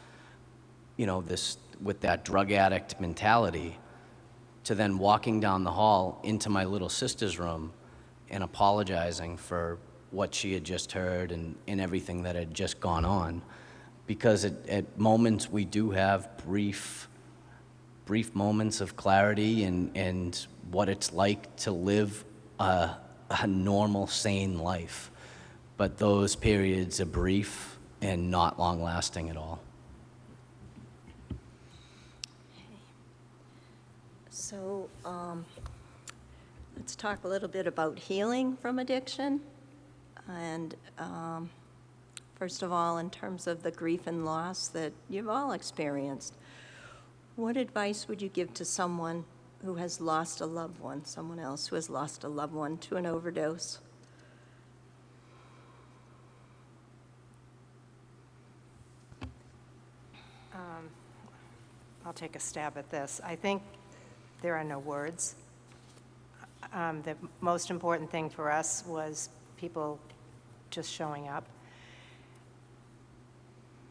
you know, with that drug addict mentality, to then walking down the hall into my little sister's room and apologizing for what she had just heard and everything that had just gone on. Because at moments we do have brief moments of clarity and what it's like to live a normal, sane life. But those periods are brief and not long-lasting at all. So let's talk a little bit about healing from addiction. And first of all, in terms of the grief and loss that you've all experienced, what advice would you give to someone who has lost a loved one, someone else who has lost a loved one to an overdose? I'll take a stab at this. I think there are no words. The most important thing for us was people just showing up.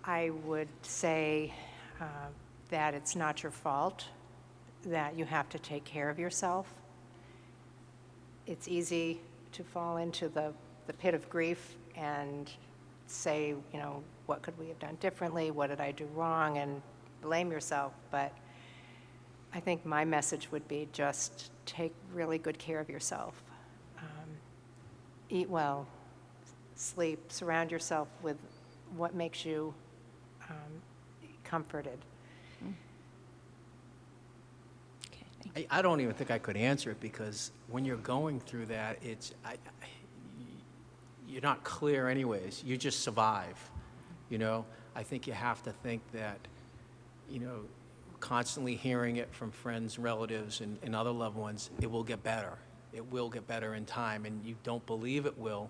I would say that it's not your fault, that you have to take care of yourself. It's easy to fall into the pit of grief and say, you know, what could we have done differently? What did I do wrong? And blame yourself. But I think my message would be just take really good care of yourself. Eat well, sleep, surround yourself with what makes you comforted. Okay, I don't even think I could answer it, because when you're going through that, you're not clear anyways. You just survive, you know? I think you have to think that, you know, constantly hearing it from friends, relatives, and other loved ones, it will get better. It will get better in time, and you don't believe it will,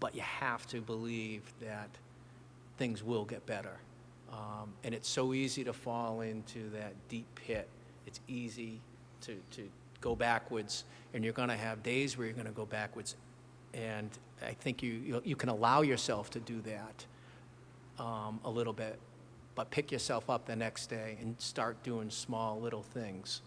but you have to believe that things will get better. And it's so easy to fall into that deep pit. It's easy to go backwards, and you're going to have days where you're going to go backwards. And I think you can allow yourself to do that a little bit, but pick yourself up the next day and start doing small little things.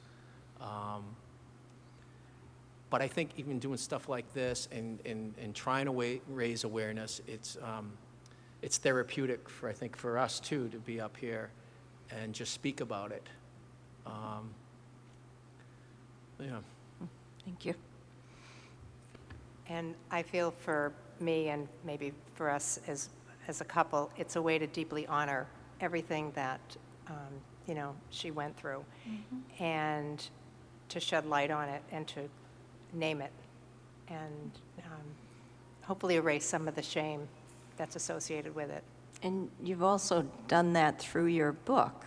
But I think even doing stuff like this and trying to raise awareness, it's therapeutic for us too, to be up here and just speak about it. Yeah. thank you. And I feel for me, and maybe for us as a couple, it's a way to deeply honor everything that, you know, she went through, and to shed light on it and to name it, and hopefully erase some of the shame that's associated with it. And you've also done that through your book,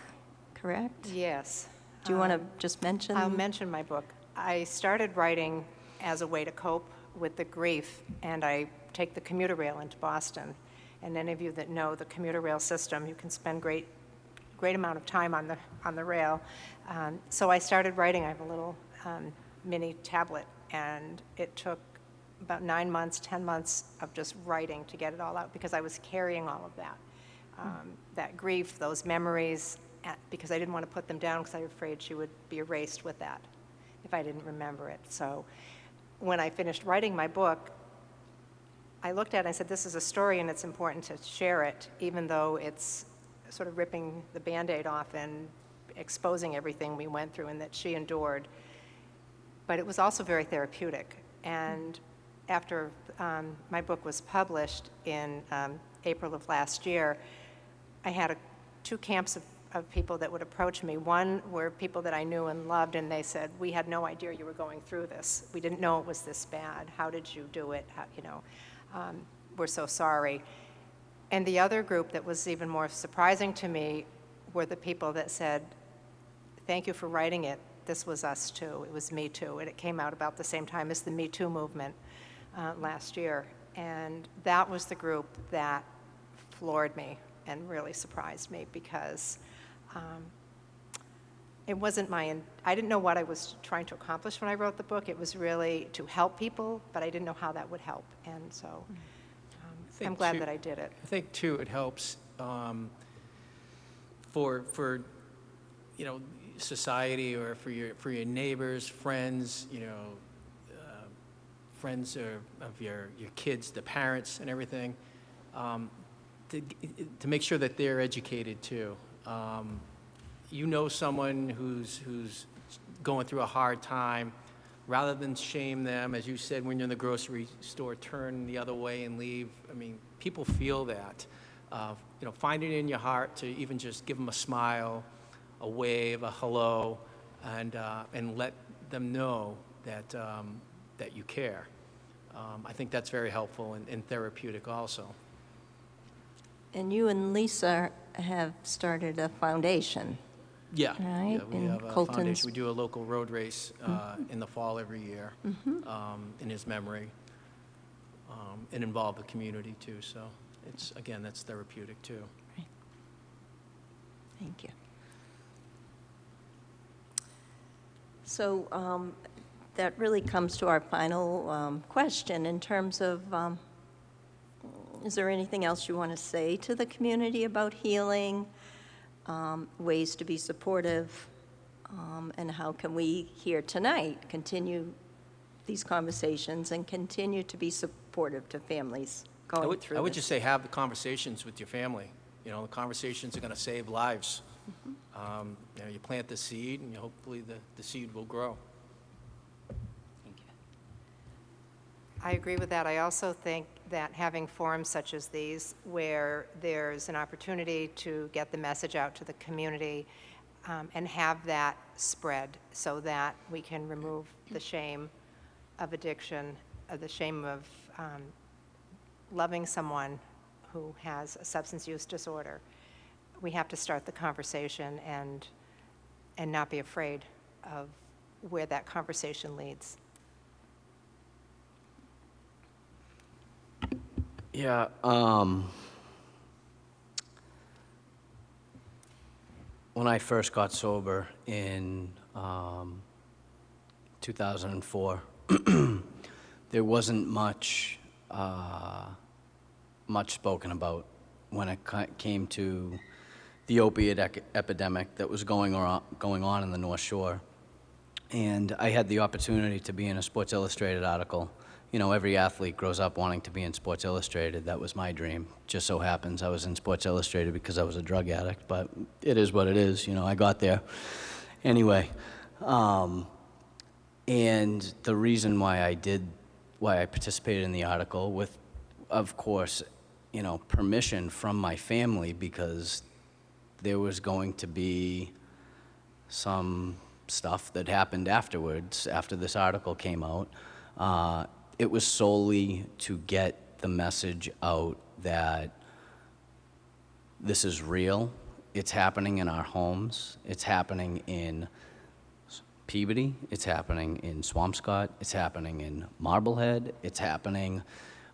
correct? Yes. Do you want to just mention? I'll mention my book. I started writing as a way to cope with the grief, and I take the commuter rail into Boston. And any of you that know the commuter rail system, you can spend great great amount of time on the rail. So I started writing. I have a little mini tablet, and it took about 9 months, 10 months of just writing to get it all out, because I was carrying all of that, that grief, those memories, because I didn't want to put them down because I was afraid she would be erased with that if I didn't remember it. So when I finished writing my book, I looked at it and I said, this is a story and it's important to share it, even though it's sort of ripping the Band-Aid off and exposing everything we went through and that she endured. But it was also very therapeutic. And after my book was published in April of last year, I had two camps of people that would approach me. One were people that I knew and loved, and they said, we had no idea you were going through this. We didn't know it was this bad. How did you do it? We're so sorry. And the other group that was even more surprising to me were the people that said, thank you for writing it. This was us too. It was Me Too. And it came out about the same time as the Me Too movement last year. And that was the group that floored me and really surprised me, because it wasn't I didn't know what I was trying to accomplish when I wrote the book. It was really to help people, but I didn't know how that would help. And so I'm glad that I did it. I think, too, it helps for society, or for your neighbors, friends, friends of your kids, the parents and everything, to make sure that they're educated too. Someone who's going through a hard time, rather than shame them, as you said, when you're in the grocery store, turn the other way and leave. I mean, people feel that. Find it in your heart to even just give them a smile, a wave, a hello, and let them know that you care. I think that's very helpful and therapeutic also. And you and Lisa have started a foundation. Yeah, Right, we in have a Colton's- foundation. We do a local road race in the fall every year in his memory, and involve the community too. So that's therapeutic too. Right. Thank you. So that really comes to our final question in terms of, is there anything else you want to say to the community about healing, ways to be supportive, and how can we here tonight continue these conversations and continue to be supportive to families going through I would this? just say, have the conversations with your family. The conversations are going to save lives. You plant the seed, and hopefully the seed will grow. Thank you. I agree with that. I also think that having forums such as these, where there's an opportunity to get the message out to the community and have that spread, so that we can remove the shame of addiction, the shame of loving someone who has a substance use disorder. We have to start the conversation and not be afraid of where that conversation leads. Yeah, when I first got sober in 2004, there wasn't much spoken about when it came to the opiate epidemic that was going on in the North Shore. And I had the opportunity to be in a Sports Illustrated article. Every athlete grows up wanting to be in Sports Illustrated. That was my dream. Just so happens I was in Sports Illustrated because I was a drug addict, but it is what it is. I got there. Anyway, and the reason why I participated in the article with, of course, permission from my family, because there was going to be some stuff that happened afterwards, after this article came out. It was solely to get the message out that this is real. It's happening in our homes. It's happening in Peabody. It's happening in Swampscott. It's happening in Marblehead. It's happening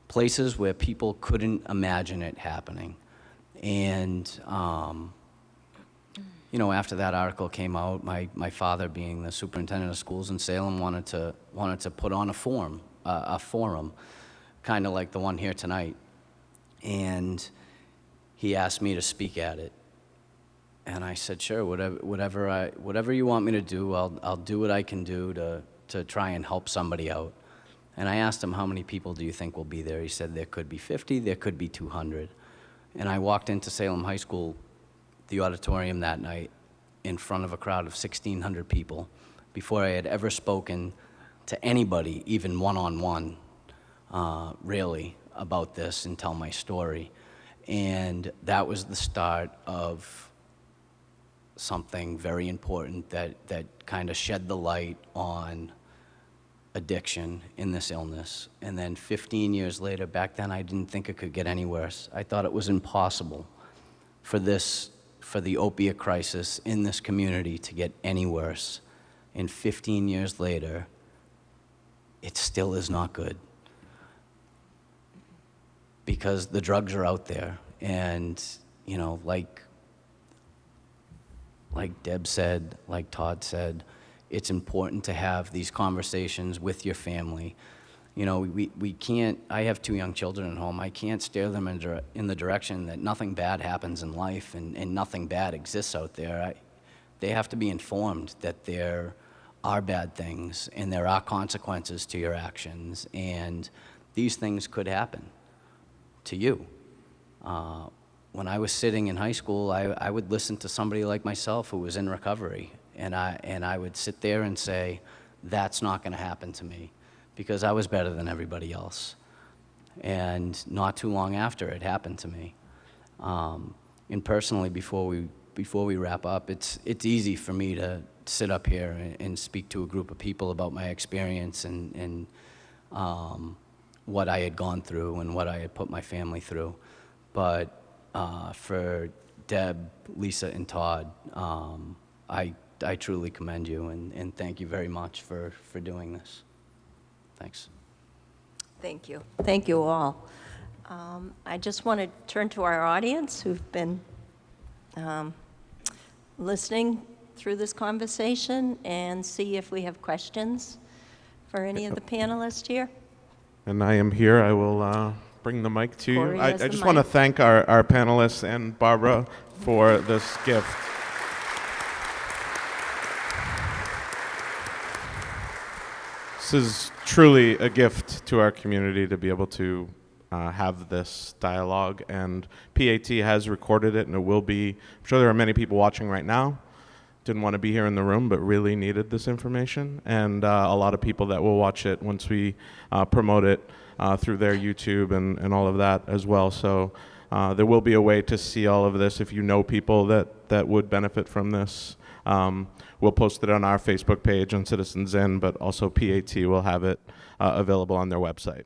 places where people couldn't imagine it happening. And you know, after that article came out, my father, being the superintendent of schools in Salem, wanted to put on a forum, kind of like the one here tonight. And he asked me to speak at it. And I said, sure, whatever you want me to do, I'll do what I can do to try and help somebody out. And I asked him, how many people do you think will be there? He said, there could be 50, there could be 200. And I walked into Salem High School, the auditorium that night, in front of a crowd of 1,600 people, before I had ever spoken to anybody, even one-on-one, really, about this and tell my story. And that was the start of something very important that kind of shed the light on addiction in this illness. And then 15 years later, back then I didn't think it could get any worse. I thought it was impossible for the opiate crisis in this community to get any worse. And 15 years later, it still is not good. Because the drugs are out there, and, you know, like Deb said, like Todd said, it's important to have these conversations with your family. You know, we can't, I have 2 young children at home, I can't steer them in the direction that nothing bad happens in life and nothing bad exists out there. They have to be informed that there are bad things and there are consequences to your actions, and these things could happen to you. When I was sitting in high school, I would listen to somebody like myself who was in recovery, and I would sit there and say, that's not going to happen to me, because I was better than everybody else. And not too long after, it happened to me. And personally, before we wrap up, it's easy for me to sit up here and speak to a group of people about my experience and what I had gone through and what I had put my family through. But for Deb, Lisa, and Todd, I truly commend you, and thank you very much for doing this. Thanks. Thank you. Thank you all. I just want to turn to our audience who've been listening through this conversation and see if we have questions for any of the panelists here. And I am here. I will bring the mic to you. Corey I has the just want to mic. thank our panelists and Barbara for this gift. This is truly a gift to our community to be able to have this dialogue, and PAT has recorded it, and it will be, I'm sure there are many people watching right now, didn't want to be here in the room, but really needed this information, and a lot of people that will watch it once we promote it through their YouTube and all of that as well. So there will be a way to see all of this if you know people that would benefit from this. We'll post it on our Facebook page on Citizens In, but also PAT will have it available on their website.